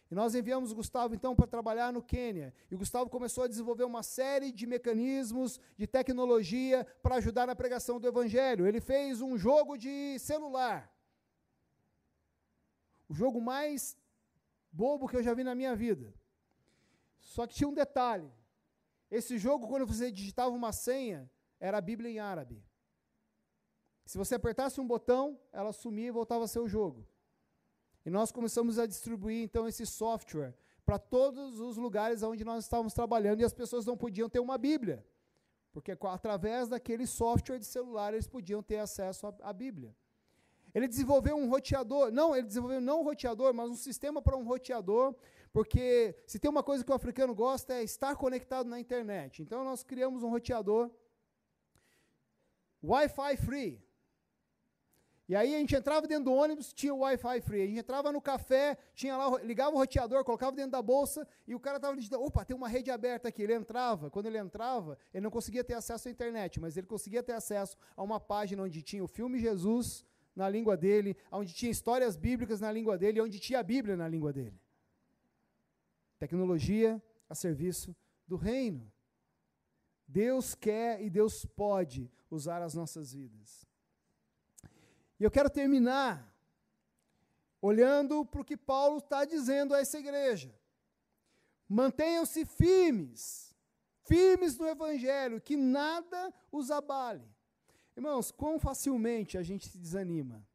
E nós enviamos o Gustavo, então, para trabalhar no Quênia. E o Gustavo começou a desenvolver uma série de mecanismos, de tecnologia, para ajudar na pregação do Evangelho. Ele fez um jogo de celular. O jogo mais bobo que eu já vi na minha vida. Só que tinha um detalhe. Esse jogo, quando você digitava uma senha, era a Bíblia em árabe. Se você apertasse um botão, ela sumia e voltava a ser o jogo. E nós começamos a distribuir, então, esse software para todos os lugares onde nós estávamos trabalhando, e as pessoas não podiam ter uma Bíblia, porque através daquele software de celular eles podiam ter acesso à Bíblia. Ele desenvolveu um roteador, ele desenvolveu não um roteador, mas um sistema para um roteador, porque se tem uma coisa que o africano gosta é estar conectado na internet. Então nós criamos um roteador Wi-Fi free. E aí a gente entrava dentro do ônibus, tinha o Wi-Fi free. A gente entrava no café, tinha lá, ligava o roteador, colocava dentro da bolsa, e o cara estava dizendo, opa, tem uma rede aberta aqui. Ele entrava, quando ele entrava, ele não conseguia ter acesso à internet, mas ele conseguia ter acesso a uma página onde tinha o filme Jesus na língua dele, onde tinha histórias bíblicas na língua dele, onde tinha a Bíblia na língua dele. Tecnologia a serviço do reino. Deus quer e Deus pode usar as nossas vidas. E eu quero terminar olhando para o que Paulo está dizendo a essa igreja. Mantenham-se firmes no Evangelho, que nada os abale. Irmãos, quão facilmente a gente se desanima.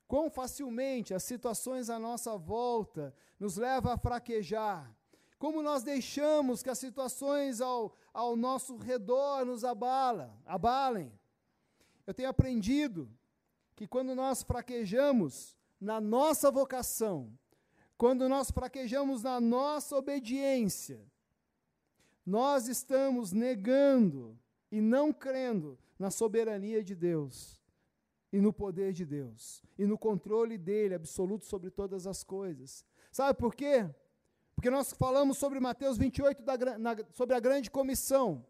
Quão facilmente as situações à nossa volta nos levam a fraquejar. Como nós deixamos que as situações ao nosso redor nos abalem. Eu tenho aprendido que quando nós fraquejamos na nossa vocação, quando nós fraquejamos na nossa obediência, nós estamos negando e não crendo na soberania de Deus, e no poder de Deus, e no controle dele absoluto sobre todas as coisas. Sabe por quê? Porque nós falamos sobre Mateus 28, sobre a grande comissão.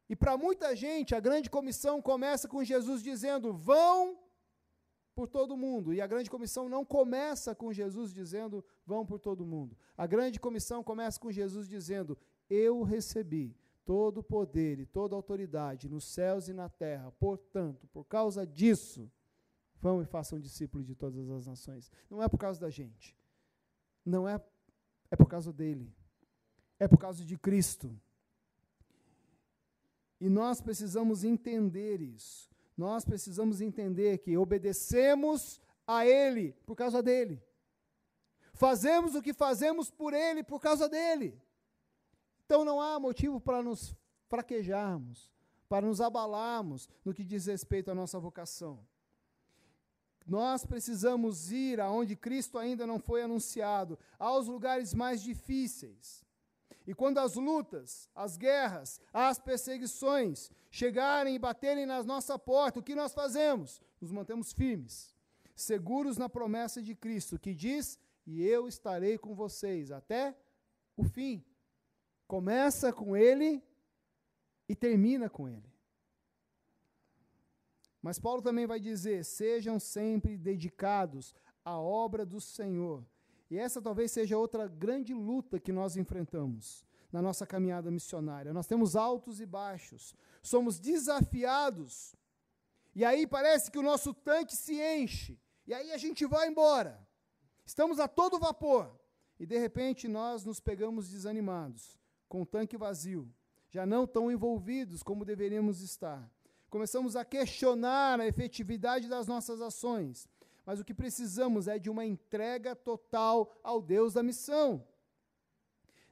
E para muita gente, a grande comissão começa com Jesus dizendo, vão por todo mundo. E a grande comissão não começa com Jesus dizendo, vão por todo mundo. A grande comissão começa com Jesus dizendo, eu recebi todo o poder e toda a autoridade nos céus e na terra. Portanto, por causa disso, vão e façam discípulos de todas as nações. Não é por causa da gente. Não é por causa dele. É por causa de Cristo. E nós precisamos entender isso. Nós precisamos entender que obedecemos a Ele por causa dele. Fazemos o que fazemos por Ele por causa dele. Então não há motivo para nos fraquejarmos, para nos abalarmos no que diz respeito à nossa vocação. Nós precisamos ir aonde Cristo ainda não foi anunciado, aos lugares mais difíceis. E quando as lutas, as guerras, as perseguições chegarem e baterem na nossa porta, o que nós fazemos? Nos mantemos firmes, seguros na promessa de Cristo, que diz, e eu estarei com vocês até o fim. Começa com Ele e termina com Ele. Mas Paulo também vai dizer, sejam sempre dedicados à obra do Senhor. E essa talvez seja outra grande luta que nós enfrentamos na nossa caminhada missionária. Nós temos altos e baixos, somos desafiados E aí parece que o nosso tanque se enche. E aí a gente vai embora. Estamos a todo vapor. E de repente nós nos pegamos desanimados, com o tanque vazio, já não tão envolvidos como deveríamos estar. Começamos a questionar a efetividade das nossas ações. Mas o que precisamos é de uma entrega total ao Deus da missão.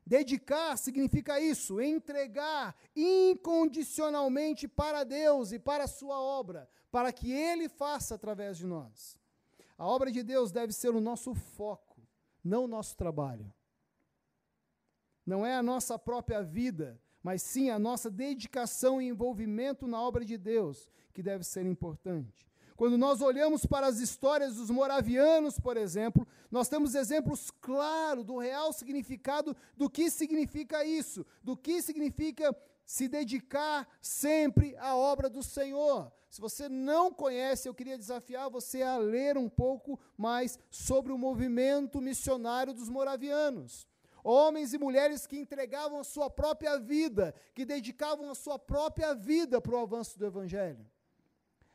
Dedicar significa isso, entregar incondicionalmente para Deus e para a sua obra, para que Ele faça através de nós. A obra de Deus deve ser o nosso foco, não o nosso trabalho. Não é a nossa própria vida, mas sim a nossa dedicação e envolvimento na obra de Deus que deve ser importante. Quando nós olhamos para as histórias dos moravianos, por exemplo, nós temos exemplos claros do real significado do que significa isso, do que significa se dedicar sempre à obra do Senhor. Se você não conhece, eu queria desafiar você a ler um pouco mais sobre o movimento missionário dos moravianos. Homens e mulheres que entregavam a sua própria vida, que dedicavam a sua própria vida para o avanço do Evangelho.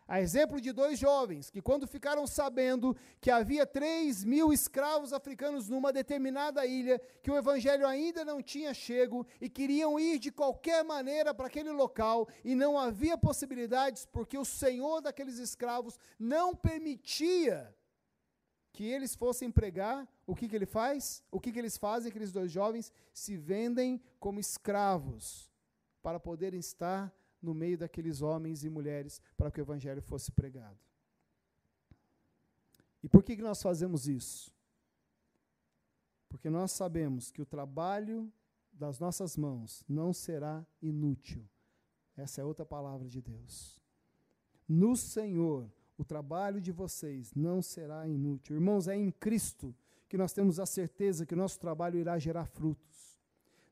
A exemplo de 2 jovens que, quando ficaram sabendo que havia 3.000 escravos africanos numa determinada ilha, que o Evangelho ainda não tinha chego e queriam ir de qualquer maneira para aquele local e não havia possibilidades porque o senhor daqueles escravos não permitia que eles fossem pregar, o que ele faz? O que eles fazem, aqueles 2 jovens? Se vendem como escravos para poderem estar no meio daqueles homens e mulheres para que o Evangelho fosse pregado. E por que nós fazemos isso? Porque nós sabemos que o trabalho das nossas mãos não será inútil. Essa é outra palavra de Deus. No Senhor, o trabalho de vocês não será inútil. Irmãos, é em Cristo que nós temos a certeza que o nosso trabalho irá gerar frutos.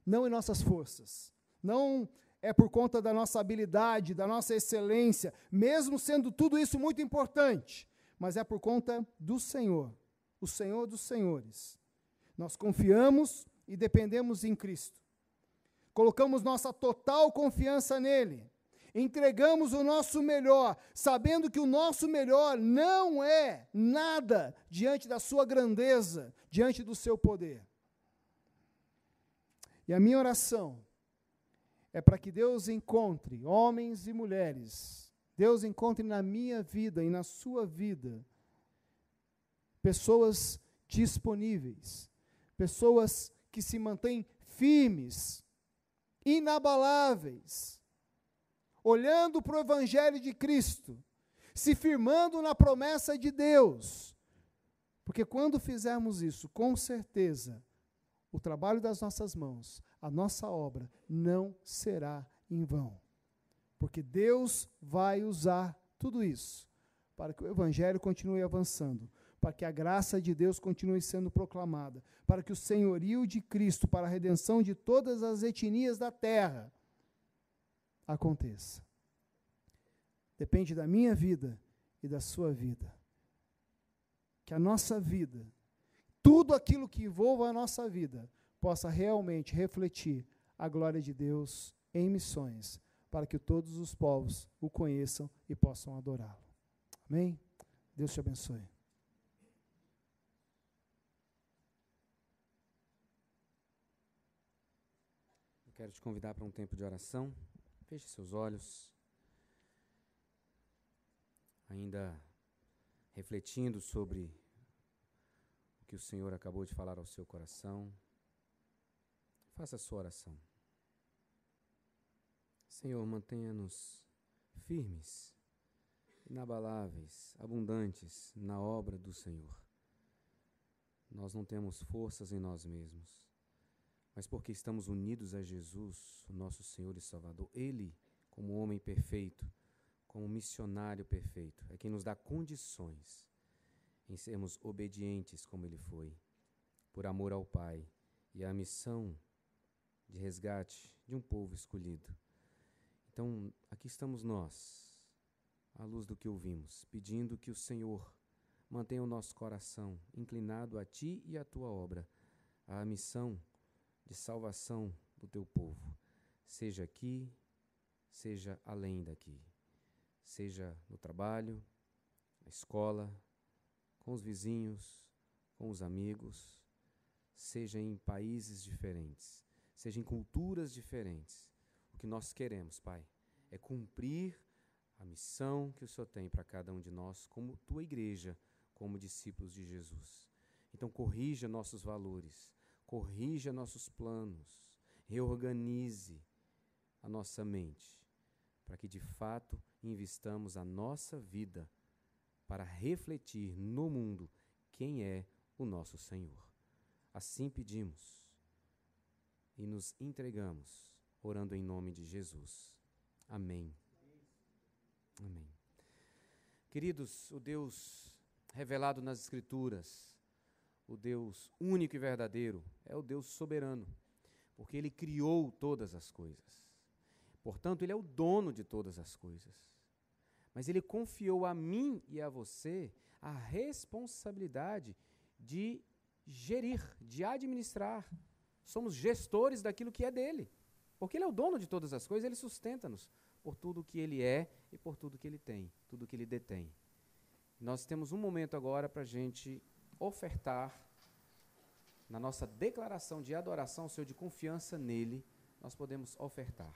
Não em nossas forças, não é por conta da nossa habilidade, da nossa excelência, mesmo sendo tudo isso muito importante, mas é por conta do Senhor, o Senhor dos senhores. Nós confiamos e dependemos em Cristo. Colocamos nossa total confiança nele. Entregamos o nosso melhor, sabendo que o nosso melhor não é nada diante da sua grandeza, diante do seu poder. E a minha oração é para que Deus encontre homens e mulheres, Deus encontre na minha vida e na sua vida, pessoas disponíveis, pessoas que se mantêm firmes, inabaláveis, olhando para o Evangelho de Cristo, se firmando na promessa de Deus, porque quando fizermos isso, com certeza, o trabalho das nossas mãos, a nossa obra, não será em vão. Porque Deus vai usar tudo isso para que o Evangelho continue avançando, para que a graça de Deus continue sendo proclamada, para que o senhorio de Cristo, para a redenção de todas as etnias da terra, aconteça. Depende da minha vida e da sua vida. Que a nossa vida, tudo aquilo que envolva a nossa vida, possa realmente refletir a glória de Deus em missões, para que todos os povos o conheçam e possam adorá-lo. Amém? Deus te abençoe. Eu quero te convidar para um tempo de oração. Feche seus olhos. Ainda refletindo sobre o que o Senhor acabou de falar ao seu coração, faça a sua oração. Senhor, mantenha-nos firmes, inabaláveis, abundantes na obra do Senhor. Nós não temos forças em nós mesmos, mas porque estamos unidos a Jesus, o nosso Senhor e Salvador, Ele, como homem perfeito, como missionário perfeito, é quem nos dá condições em sermos obedientes como Ele foi, por amor ao Pai e à missão de resgate de um povo escolhido. Então, aqui estamos nós, à luz do que ouvimos, pedindo que o Senhor mantenha o nosso coração inclinado a Ti e à Tua obra, à missão de salvação do Teu povo, seja aqui, seja além daqui. seja no trabalho, na escola, com os vizinhos, com os amigos, seja em países diferentes, seja em culturas diferentes. O que nós queremos, Pai, é cumprir a missão que o Senhor tem para cada um de nós, como tua igreja, como discípulos de Jesus. Então, corrija nossos valores, corrija nossos planos, reorganize a nossa mente, para que de fato investamos a nossa vida para refletir no mundo quem é o nosso Senhor. Assim pedimos e nos entregamos, orando em nome de Jesus. Amém. Amém. Queridos, o Deus revelado nas Escrituras, o Deus único e verdadeiro, é o Deus soberano, porque Ele criou todas as coisas. Portanto, Ele é o dono de todas as coisas. Mas Ele confiou a mim e a você a responsabilidade de gerir, de administrar. Somos gestores daquilo que é dele. Porque Ele é o dono de todas as coisas, Ele sustenta-nos por tudo que Ele é e por tudo que Ele tem, tudo que Ele detém. Nós temos um momento agora para a gente ofertar, na nossa declaração de adoração ao Senhor, de confiança nele, nós podemos ofertar.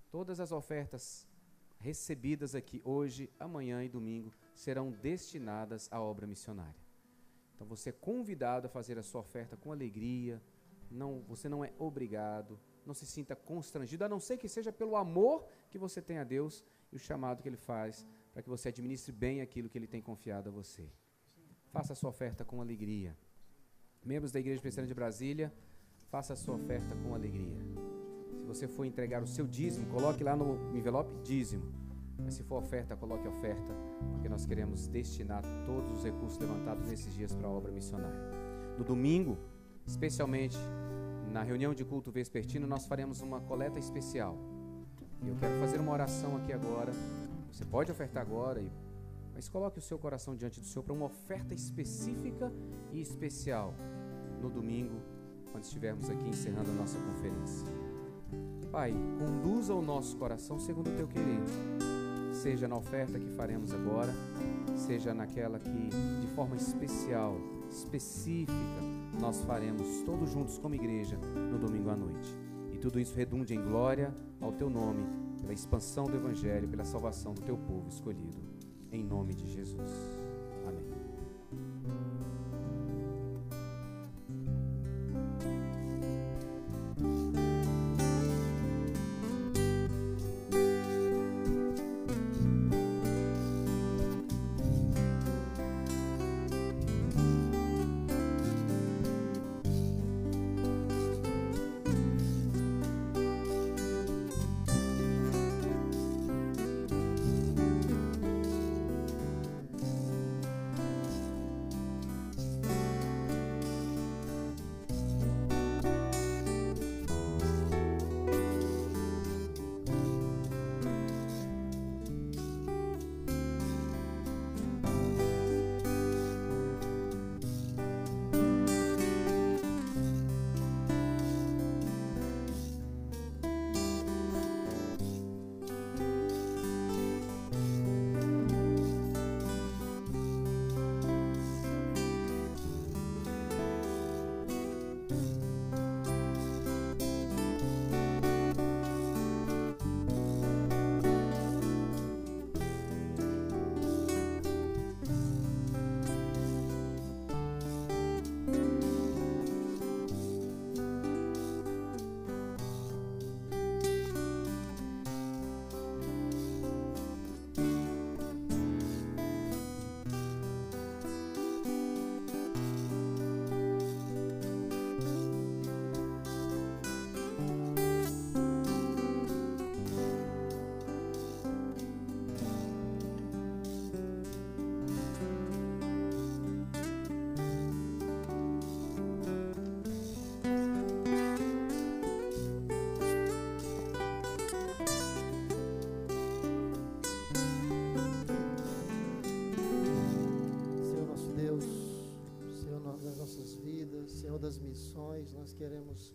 Todas as ofertas recebidas aqui hoje, amanhã e domingo serão destinadas à obra missionária. Então você é convidado a fazer a sua oferta com alegria, você não é obrigado, não se sinta constrangido, a não ser que seja pelo amor que você tem a Deus e o chamado que Ele faz para que você administre bem aquilo que Ele tem confiado a você. Faça a sua oferta com alegria. Membros da Igreja Presbiteriana de Brasília, faça a sua oferta com alegria. Se você for entregar o seu dízimo, coloque lá no envelope dízimo. Mas se for oferta, coloque oferta, porque nós queremos destinar todos os recursos levantados nesses dias para a obra missionária. No domingo, especialmente na reunião de culto vespertino, nós faremos uma coleta especial. E eu quero fazer uma oração aqui agora. Você pode ofertar agora, mas coloque o seu coração diante do Senhor para uma oferta específica e especial no domingo, quando estivermos aqui encerrando a nossa conferência. Pai, conduza o nosso coração segundo o teu querer, seja na oferta que faremos agora, seja naquela que de forma especial, específica, nós faremos todos juntos como igreja no domingo à noite. E tudo isso redunde em glória ao teu nome, pela expansão do Evangelho, pela salvação do teu povo escolhido. Em nome de Jesus. Amém. das missões, nós queremos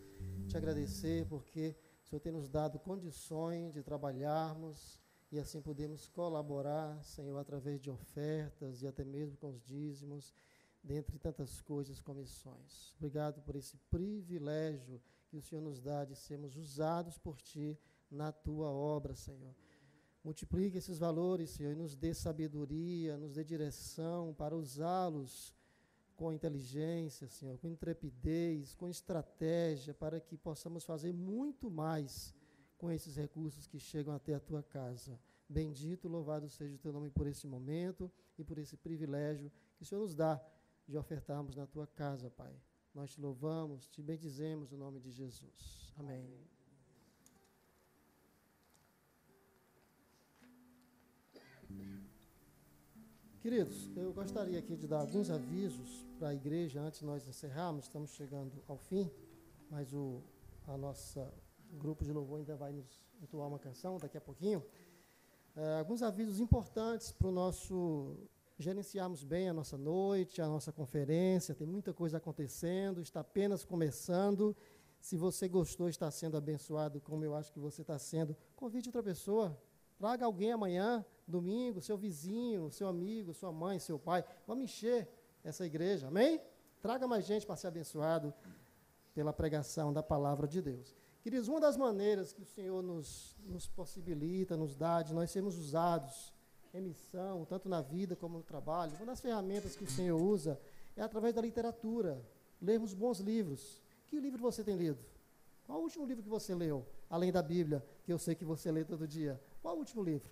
te agradecer porque o Senhor tem nos dado condições de trabalharmos e assim podemos colaborar, Senhor, através de ofertas e até mesmo com os dízimos, dentre tantas coisas, comissões. Obrigado por esse privilégio que o Senhor nos dá de sermos usados por Ti na Tua obra, Senhor. Multiplique esses valores, Senhor, e nos dê sabedoria, nos dê direção para usá-los com inteligência, Senhor, com intrepidez, com estratégia, para que possamos fazer muito mais com esses recursos que chegam até a Tua casa. Bendito, louvado seja o Teu nome por esse momento e por esse privilégio que o Senhor nos dá de ofertarmos na Tua casa, Pai. Nós Te louvamos, Te bendizemos no nome de Jesus. Amém. Queridos, eu gostaria aqui de dar alguns avisos para a igreja antes de nós encerrarmos. Estamos chegando ao fim, mas o nosso grupo de louvor ainda vai nos entoar uma canção daqui a pouquinho. Alguns avisos importantes para o nosso gerenciarmos bem a nossa noite, a nossa conferência. Tem muita coisa acontecendo, está apenas começando. Se você gostou, está sendo abençoado, como eu acho que você está sendo, convide outra pessoa. Traga alguém amanhã, domingo, seu vizinho, seu amigo, sua mãe, seu pai. Vamos encher essa igreja, amém? Traga mais gente para ser abençoado pela pregação da palavra de Deus. Queridos, uma das maneiras que o Senhor nos possibilita, nos dá, de nós sermos usados em missão, tanto na vida como no trabalho, uma das ferramentas que o Senhor usa é através da literatura, lermos bons livros. Que livro você tem lido? Qual o último livro que você leu? Além da Bíblia, que eu sei que você lê todo dia. Qual o último livro?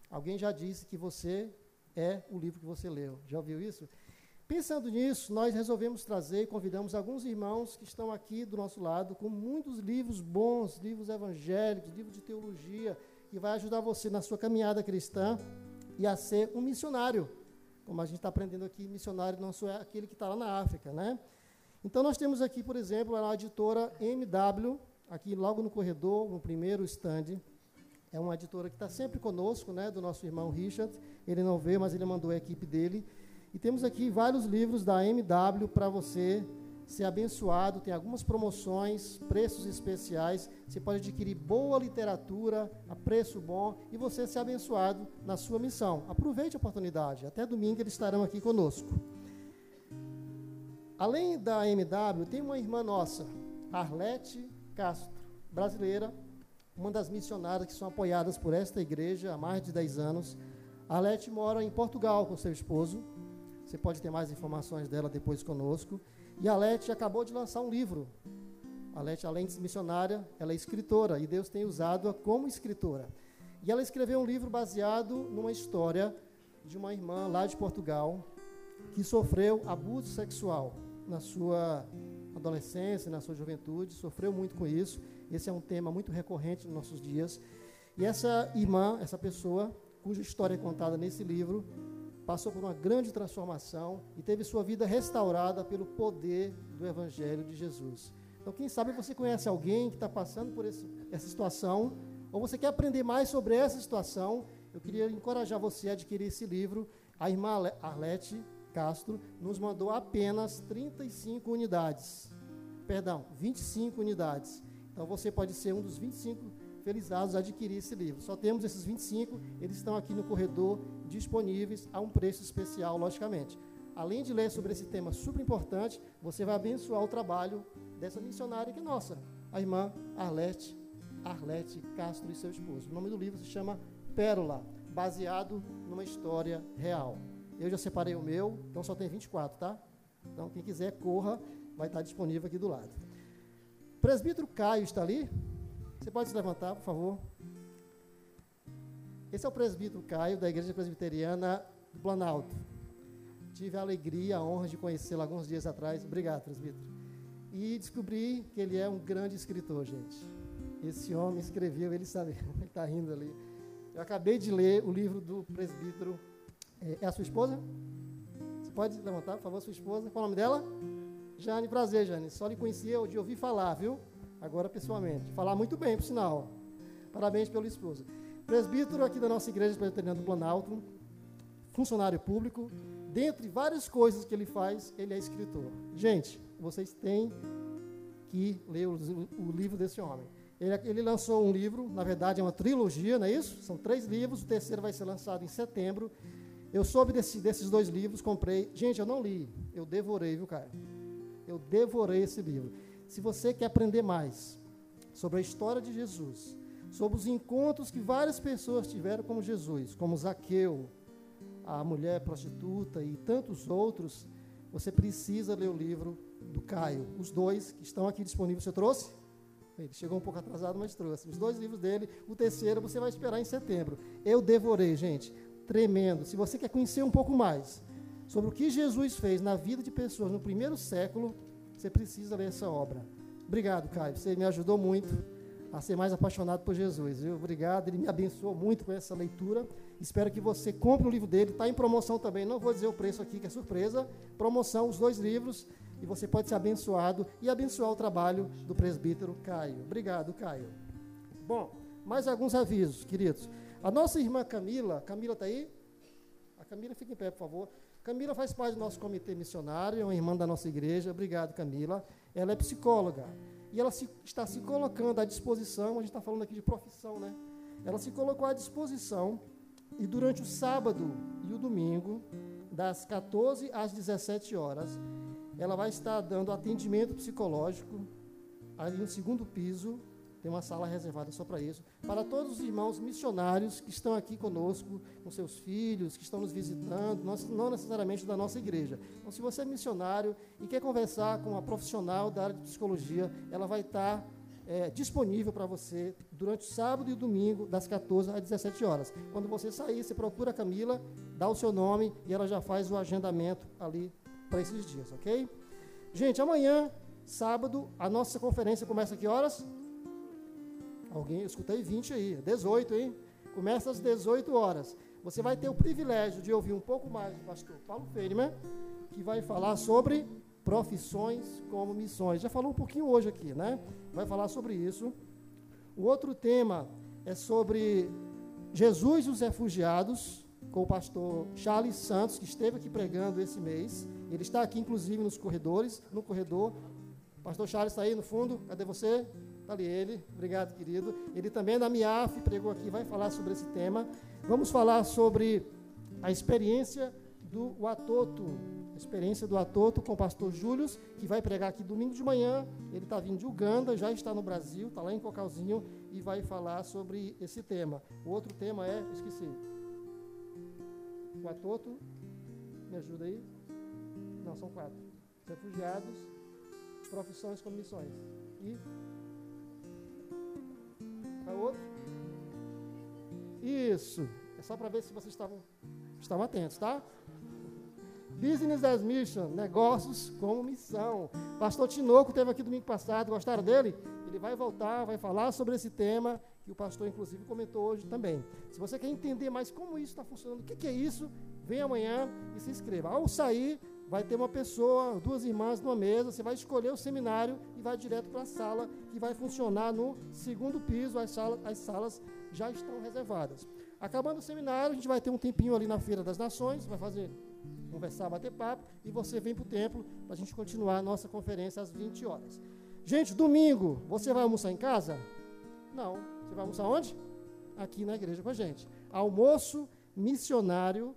Alguém já disse que você é o livro que você leu. Já ouviu isso? Pensando nisso, nós resolvemos trazer e convidamos alguns irmãos que estão aqui do nosso lado com muitos livros bons, livros evangélicos, livros de teologia, que vai ajudar você na sua caminhada cristã e a ser um missionário. Como a gente está aprendendo aqui, missionário não só é aquele que está lá na África, né? Então, nós temos aqui, por exemplo, a editora MW, aqui logo no corredor, no primeiro stand. É uma editora que está sempre conosco, né, do nosso irmão Richard. Ele não veio, mas ele mandou a equipe dele. E temos aqui vários livros da MW para você ser abençoado. Tem algumas promoções, preços especiais. Você pode adquirir boa literatura a preço bom e você ser abençoado na sua missão. Aproveite a oportunidade. Até domingo eles estarão aqui conosco. Além da MW, tem uma irmã nossa, Arlete Castro, brasileira, uma das missionárias que são apoiadas por esta igreja há mais de 10 anos. A Arlete mora em Portugal com seu esposo. Você pode ter mais informações dela depois conosco. E a Arlete acabou de lançar um livro. A Arlete, além de ser missionária, ela é escritora, e Deus tem usado-a como escritora. E ela escreveu um livro baseado numa história de uma irmã lá de Portugal que sofreu abuso sexual na sua adolescência, na sua juventude, sofreu muito com isso. Esse é um tema muito recorrente nos nossos dias. E essa irmã, essa pessoa, cuja história é contada nesse livro, passou por uma grande transformação e teve sua vida restaurada pelo poder do Evangelho de Jesus. Então, quem sabe você conhece alguém que está passando por essa situação, ou você quer aprender mais sobre essa situação, eu queria encorajar você a adquirir esse livro. A irmã Arlete Castro nos mandou apenas 35 unidades. Perdão, 25 unidades. Então, você pode ser um dos 25 felizados a adquirir esse livro. Só temos esses 25, eles estão aqui no corredor, disponíveis a um preço especial, logicamente. Além de ler sobre esse tema super importante, você vai abençoar o trabalho dessa missionária que é nossa, a irmã Arlete Castro e seu esposo. O nome do livro se chama Pérola, baseado numa história real. Eu já separei o meu, então só tem 24, tá? Então, quem quiser, corra, vai estar disponível aqui do lado. O presbítero Caio está ali? Você pode se levantar, por favor? Esse é o presbítero Caio, da Igreja Presbiteriana do Planalto. Tive a alegria, a honra de conhecê-lo alguns dias atrás. Obrigado, presbítero. E descobri que ele é um grande escritor, gente. Esse homem escreveu, ele sabe, ele está rindo ali. Eu acabei de ler o livro do presbítero. É a sua esposa? Você pode levantar, por favor, sua esposa? Qual é o nome dela? Jane, prazer, Jane. Só lhe conhecia de ouvir falar, viu? Agora, pessoalmente. Falar muito bem, por sinal. Parabéns pelo esposo. Presbítero aqui da nossa Igreja Presbiteriana do Planalto, funcionário público. Dentre várias coisas que ele faz, ele é escritor. Gente, vocês têm que ler o livro desse homem. Ele lançou um livro, na verdade é uma trilogia, não é isso? São 3 livros, o terceiro vai ser lançado em setembro. Eu soube desses 2 livros, comprei. Gente, eu não li, eu devorei, viu, Caio? Eu devorei esse livro. Se você quer aprender mais sobre a história de Jesus, sobre os encontros que várias pessoas tiveram com Jesus, como Zaqueu, a mulher prostituta e tantos outros, você precisa ler o livro do Caio. Os 2 que estão aqui disponíveis, você trouxe? Ele chegou um pouco atrasado, mas trouxe. Os 2 livros dele, o terceiro você vai esperar em setembro. Eu devorei, gente, tremendo. Se você quer conhecer um pouco mais sobre o que Jesus fez na vida de pessoas no primeiro século, você precisa ler essa obra. Obrigado, Caio, você me ajudou muito a ser mais apaixonado por Jesus, viu? Obrigado, ele me abençoou muito com essa leitura. Espero que você compre o livro dele, está em promoção também, não vou dizer o preço aqui, que é surpresa. Promoção, os 2 livros, e você pode ser abençoado e abençoar o trabalho do presbítero Caio. Obrigado, Caio. Bom, mais alguns avisos, queridos. A nossa irmã Camila está aí? A Camila, fica em pé, por favor. Camila faz parte do nosso comitê missionário, é uma irmã da nossa igreja. Obrigado, Camila. Ela é psicóloga e ela está se colocando à disposição, a gente está falando aqui de profissão, né? Ela se colocou à disposição e durante o sábado e o domingo, das 14 às 17 horas, ela vai estar dando atendimento psicológico ali no 2º piso, tem uma sala reservada só para isso, para todos os irmãos missionários que estão aqui conosco, com seus filhos, que estão nos visitando, não necessariamente da nossa igreja. Então, se você é missionário e quer conversar com uma profissional da área de psicologia, ela vai estar disponível para você durante o sábado e o domingo, das 14 às 17 horas. Quando você sair, você procura a Camila, dá o seu nome e ela já faz o agendamento ali para esses dias, ok? Gente, amanhã, sábado, a nossa conferência começa a que horas? Alguém, eu escutei 20 aí, 18, hein? Começa às 18 horas. Você vai ter o privilégio de ouvir um pouco mais do pastor Paulo Feireman, que vai falar sobre profissões como missões. Já falou um pouquinho hoje aqui, né? Vai falar sobre isso. O outro tema é sobre Jesus e os refugiados, com o pastor Charles Santos, que esteve aqui pregando esse mês. Ele está aqui, inclusive, no corredor. Pastor Charles está aí no fundo. Cadê você? Está ali ele. Obrigado, querido. Ele também é da MIAF, pregou aqui, vai falar sobre esse tema. Vamos falar sobre a experiência do Watoto, a experiência do Watoto com o pastor Júlio, que vai pregar aqui domingo de manhã. Ele está vindo de Uganda, já está no Brasil, está lá em Cocalzinho e vai falar sobre esse tema. O outro tema é, esqueci, o Watoto, me ajuda aí? Não, são 4. Refugiados, profissões como missões. E a outro? Isso. É só para ver se vocês estavam atentos, tá? Business as Mission, negócios como missão. Pastor Tinoco esteve aqui domingo passado, gostaram dele? Ele vai voltar, vai falar sobre esse tema, que o pastor, inclusive, comentou hoje também. Se você quer entender mais como isso está funcionando, o que é isso, vem amanhã e se inscreva. Ao sair, vai ter uma pessoa, 2 irmãs numa mesa, você vai escolher o seminário e vai direto para a sala, que vai funcionar no 2º piso, as salas já estão reservadas. Acabando o seminário, a gente vai ter um tempinho ali na Feira das Nações, vai conversar, bater papo, e você vem para o templo para a gente continuar a nossa conferência às 20 horas. Gente, domingo, você vai almoçar em casa? Não. Você vai almoçar onde? Aqui na igreja com a gente. Almoço missionário,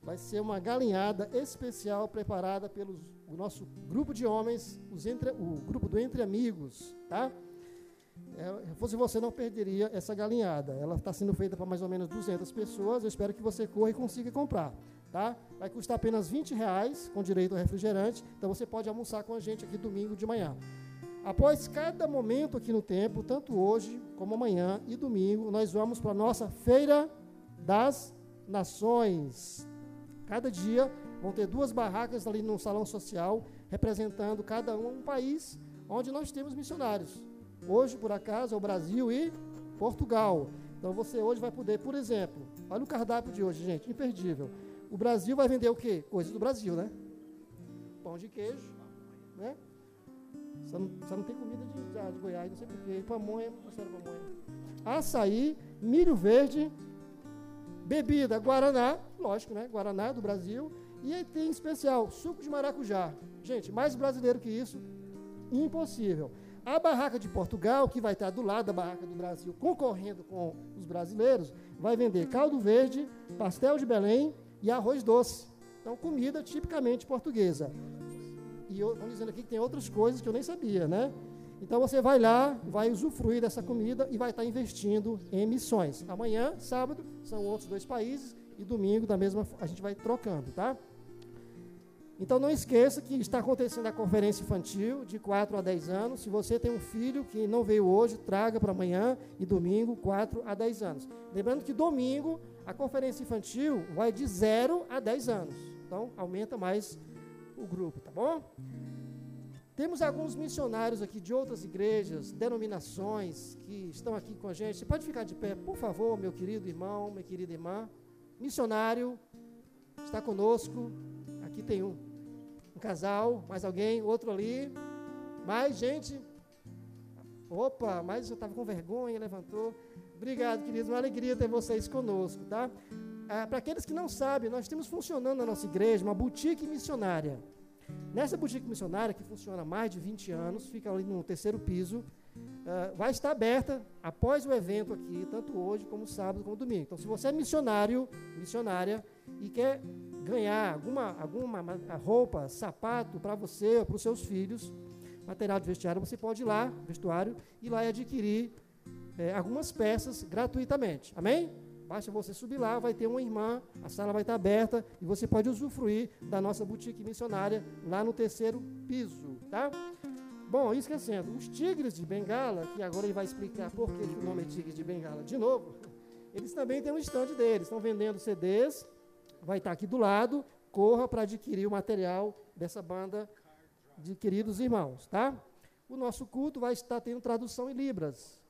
vai ser uma galinhada especial preparada pelo nosso grupo de homens, o grupo do Entre Amigos, tá? Se fosse você, não perderia essa galinhada. Ela está sendo feita para mais ou menos 200 pessoas. Eu espero que você corra e consiga comprar, tá? Vai custar apenas R$20, com direito ao refrigerante. Então, você pode almoçar com a gente aqui domingo de manhã. Após cada momento aqui no templo, tanto hoje como amanhã e domingo, nós vamos para a nossa Feira das Nações. Cada dia vão ter 2 barracas ali no salão social, representando cada um país onde nós temos missionários. Hoje, por acaso, é o Brasil e Portugal. Então, você hoje vai poder, por exemplo, olha o cardápio de hoje, gente, imperdível. O Brasil vai vender o quê? Coisas do Brasil, né? Pão de queijo, né? Só não tem comida de Goiás, não sei porquê. Pamonha, não sei pamonha. Açaí, milho verde, bebida, Guaraná, lógico, né? Guaraná do Brasil. E aí tem em especial, suco de maracujá. Gente, mais brasileiro que isso, impossível. A barraca de Portugal, que vai estar do lado da barraca do Brasil, concorrendo com os brasileiros, vai vender caldo verde, pastel de Belém e arroz doce. Então, comida tipicamente portuguesa. E estão dizendo aqui que tem outras coisas que eu nem sabia, né? Então, você vai lá, vai usufruir dessa comida e vai estar investindo em missões. Amanhã, sábado, são outros 2 países e domingo, a gente vai trocando, tá? Então, não esqueça que está acontecendo a conferência infantil de 4 a 10 anos. Se você tem um filho que não veio hoje, traga para amanhã e domingo, 4 a 10 anos. Lembrando que domingo, a conferência infantil vai de 0 a 10 anos. Então, aumenta mais o grupo, tá bom? Temos alguns missionários aqui de outras igrejas, denominações, que estão aqui com a gente. Você pode ficar de pé, por favor, meu querido irmão, minha querida irmã. Missionário, está conosco. Aqui tem um casal, mais alguém, outro ali. Mais gente. Opa, mas eu estava com vergonha, levantou. Obrigado, queridos, uma alegria ter vocês conosco, tá? Para aqueles que não sabem, nós temos funcionando na nossa igreja uma boutique missionária. Nessa boutique missionária, que funciona há mais de 20 anos, fica ali no 3º piso, vai estar aberta após o evento aqui, tanto hoje como sábado como domingo. Então, se você é missionário, missionária, e quer ganhar alguma roupa, sapato para você ou para os seus filhos, material de vestiário, você pode ir lá, vestuário, ir lá e adquirir algumas peças gratuitamente. Amém? Basta você subir lá, vai ter uma irmã, a sala vai estar aberta e você pode usufruir da nossa boutique missionária lá no 3º piso, tá? Bom, esquecendo, os Tigres de Bengala, que agora ele vai explicar por que o nome é Tigres de Bengala de novo, eles também têm um stand deles, estão vendendo CDs, vai estar aqui do lado, corra para adquirir o material dessa banda de queridos irmãos, tá? O nosso culto vai estar tendo tradução em Libras,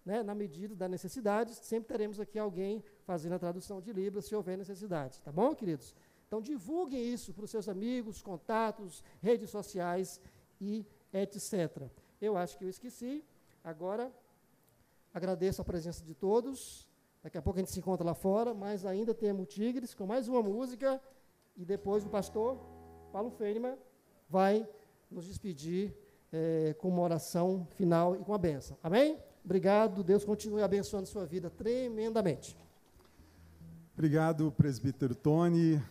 né? Na medida da necessidade, sempre teremos aqui alguém fazendo a tradução de Libras, se houver necessidade, tá bom, queridos? Então, divulguem isso para os seus amigos, contatos, redes sociais e etc. Eu acho que eu esqueci. Agora, agradeço a presença de todos. Daqui a pouco a gente se encontra lá fora, mas ainda temos Tigres com mais uma música e depois o pastor Paulo Feynman vai nos despedir com uma oração final e com a bênção. Amém? Obrigado. Deus continue abençoando sua vida tremendamente. Obrigado, presbítero Tony,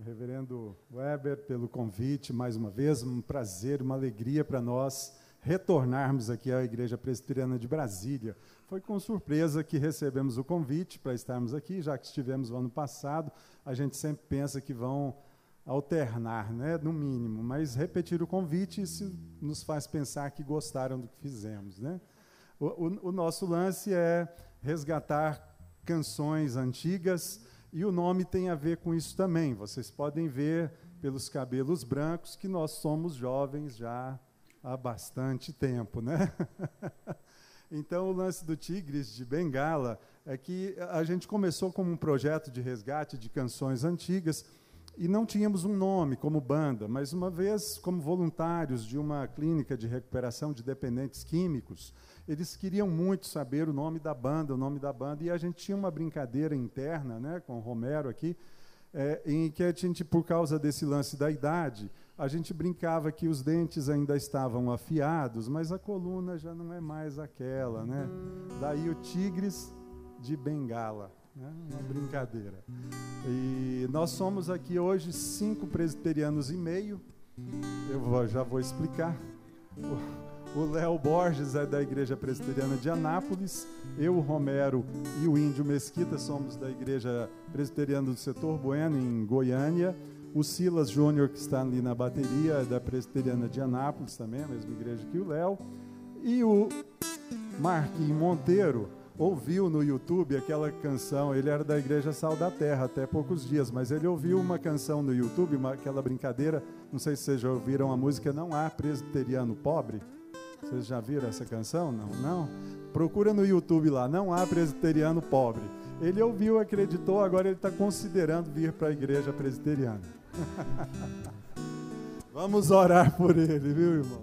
reverendo Weber, pelo convite mais uma vez. Um prazer, uma alegria para nós retornarmos aqui à Igreja Presbiteriana de Brasília. Foi com surpresa que recebemos o convite para estarmos aqui, já que estivemos no ano passado. A gente sempre pensa que vão alternar, né, no mínimo, mas repetir o convite, isso nos faz pensar que gostaram do que fizemos, né? O nosso lance é resgatar canções antigas, e o nome tem a ver com isso também. Vocês podem ver pelos cabelos brancos que nós somos jovens já há bastante tempo, né? Então, o lance do Tigres de Bengala é que a gente começou como um projeto de resgate de canções antigas e não tínhamos um nome como banda, mas uma vez, como voluntários de uma clínica de recuperação de dependentes químicos, eles queriam muito saber o nome da banda, e a gente tinha uma brincadeira interna, né, com o Romero aqui, em que a gente, por causa desse lance da idade, a gente brincava que os dentes ainda estavam afiados, mas a coluna já não é mais aquela, né? Daí o Tigres de Bengala, né? Uma brincadeira. E nós somos aqui hoje 5 presbiterianos e meio. Já vou explicar. O Léo Borges é da Igreja Presbiteriana de Anápolis, eu, o Romero e o Índio Mesquita somos da Igreja Presbiteriana do Setor Bueno, em Goiânia. O Silas Júnior, que está ali na bateria, é da Presbiteriana de Anápolis também, a mesma igreja que o Léo. E o Marquinhos Monteiro ouviu no YouTube aquela canção, ele era da Igreja Sal da Terra até poucos dias, mas ele ouviu uma canção no YouTube, aquela brincadeira, não sei se vocês já ouviram a música Não Há Presbiteriano Pobre. Vocês já viram essa canção? Não? Não? Procura no YouTube lá, Não Há Presbiteriano Pobre. Ele ouviu, acreditou, agora ele está considerando vir para a igreja presbiteriana. Vamos orar por ele, viu, irmão?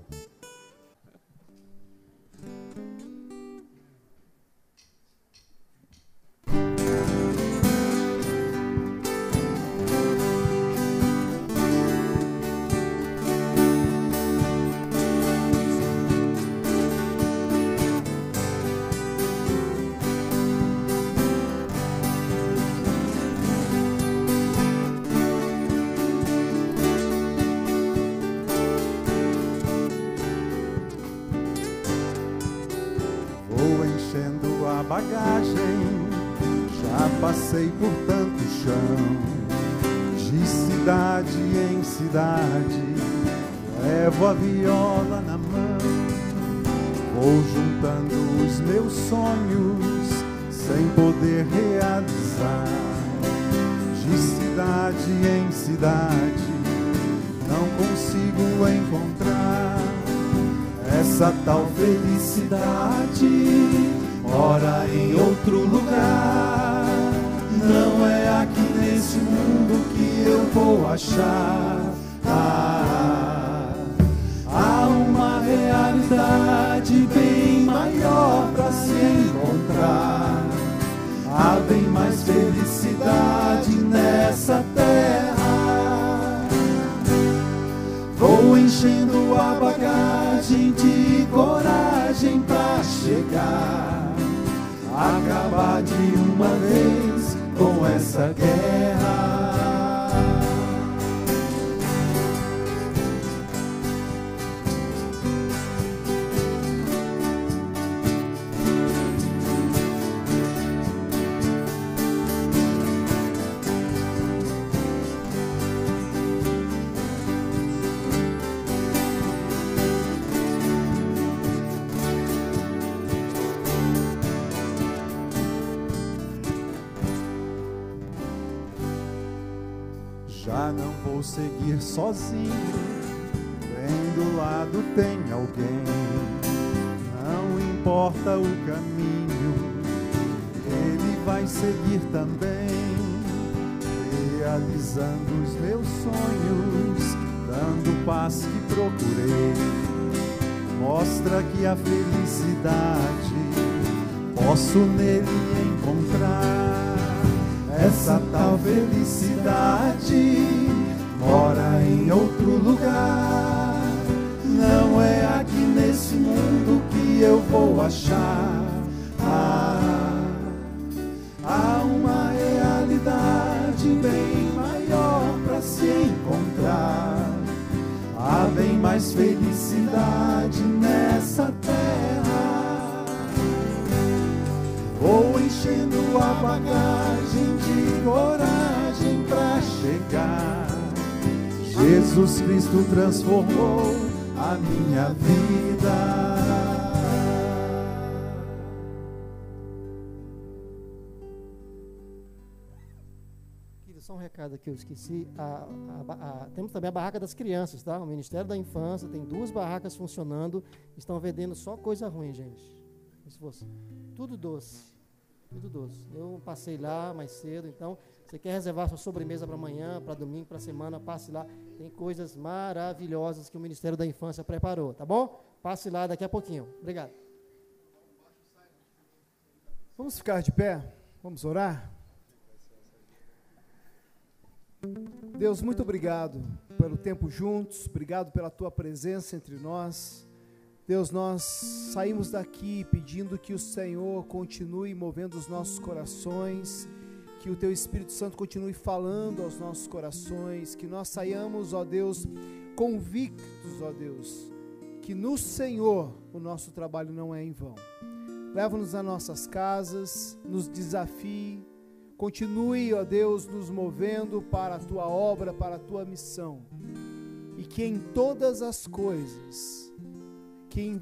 bagagem, já passei por tanto chão, de cidade em cidade, levo a viola na mão, vou juntando os meus sonhos, sem poder realizar, de cidade em cidade, não consigo encontrar essa tal felicidade. Mora em outro lugar, não é aqui nesse mundo que eu vou achar. Há uma realidade bem maior para se encontrar. Há bem mais felicidade nessa terra. Vou enchendo a bagagem de coragem para chegar, acabar de uma vez com essa guerra. Já não vou seguir sozinho, bem do lado tem alguém. Não importa o caminho, ele vai seguir também, realizando os meus sonhos, dando o passo que procurei. Mostra que a felicidade posso nele encontrar. Essa tal felicidade mora em outro lugar, não é aqui nesse mundo que eu vou achar. Há uma realidade bem maior para se encontrar. Há bem mais felicidade nessa terra. Vou enchendo a bagagem de coragem para chegar. Jesus Cristo transformou a minha vida. Só um recado que eu esqueci. Temos também a barraca das crianças, tá? O Ministério da Infância tem 2 barracas funcionando. Estão vendendo só coisa ruim, gente. Se fosse tudo doce. Tudo doce. Eu passei lá mais cedo, então, você quer reservar sua sobremesa para amanhã, para domingo, para semana, passe lá. Tem coisas maravilhosas que o Ministério da Infância preparou, tá bom? Passe lá daqui a pouquinho. Obrigado. Vamos ficar de pé? Vamos orar? Deus, muito obrigado pelo tempo juntos, obrigado pela Tua presença entre nós. Deus, nós saímos daqui pedindo que o Senhor continue movendo os nossos corações, que o Teu Espírito Santo continue falando aos nossos corações, que nós saiamos, ó Deus, convictos, ó Deus, que no Senhor o nosso trabalho não é em vão. Leva-nos às nossas casas, nos desafie, continue, ó Deus, nos movendo para a Tua obra, para a Tua missão, e que em todas as coisas que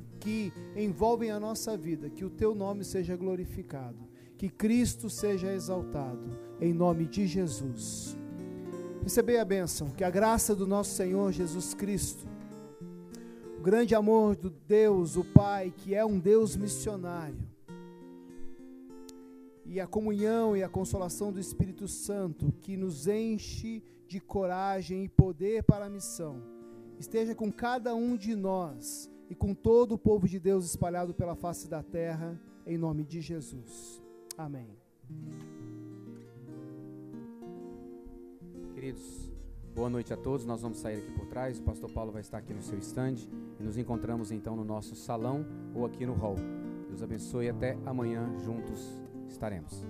envolvem a nossa vida, que o Teu nome seja glorificado, que Cristo seja exaltado, em nome de Jesus. Recebei a bênção, que a graça do nosso Senhor Jesus Cristo, o grande amor do Deus, o Pai, que é um Deus missionário, e a comunhão e a consolação do Espírito Santo, que nos enche de coragem e poder para a missão, esteja com cada um de nós, e com todo o povo de Deus espalhado pela face da terra, em nome de Jesus. Amém. Queridos, boa noite a todos. Nós vamos sair aqui por trás. O pastor Paulo vai estar aqui no seu stand e nos encontramos então no nosso salão ou aqui no hall. Deus abençoe e até amanhã juntos estaremos.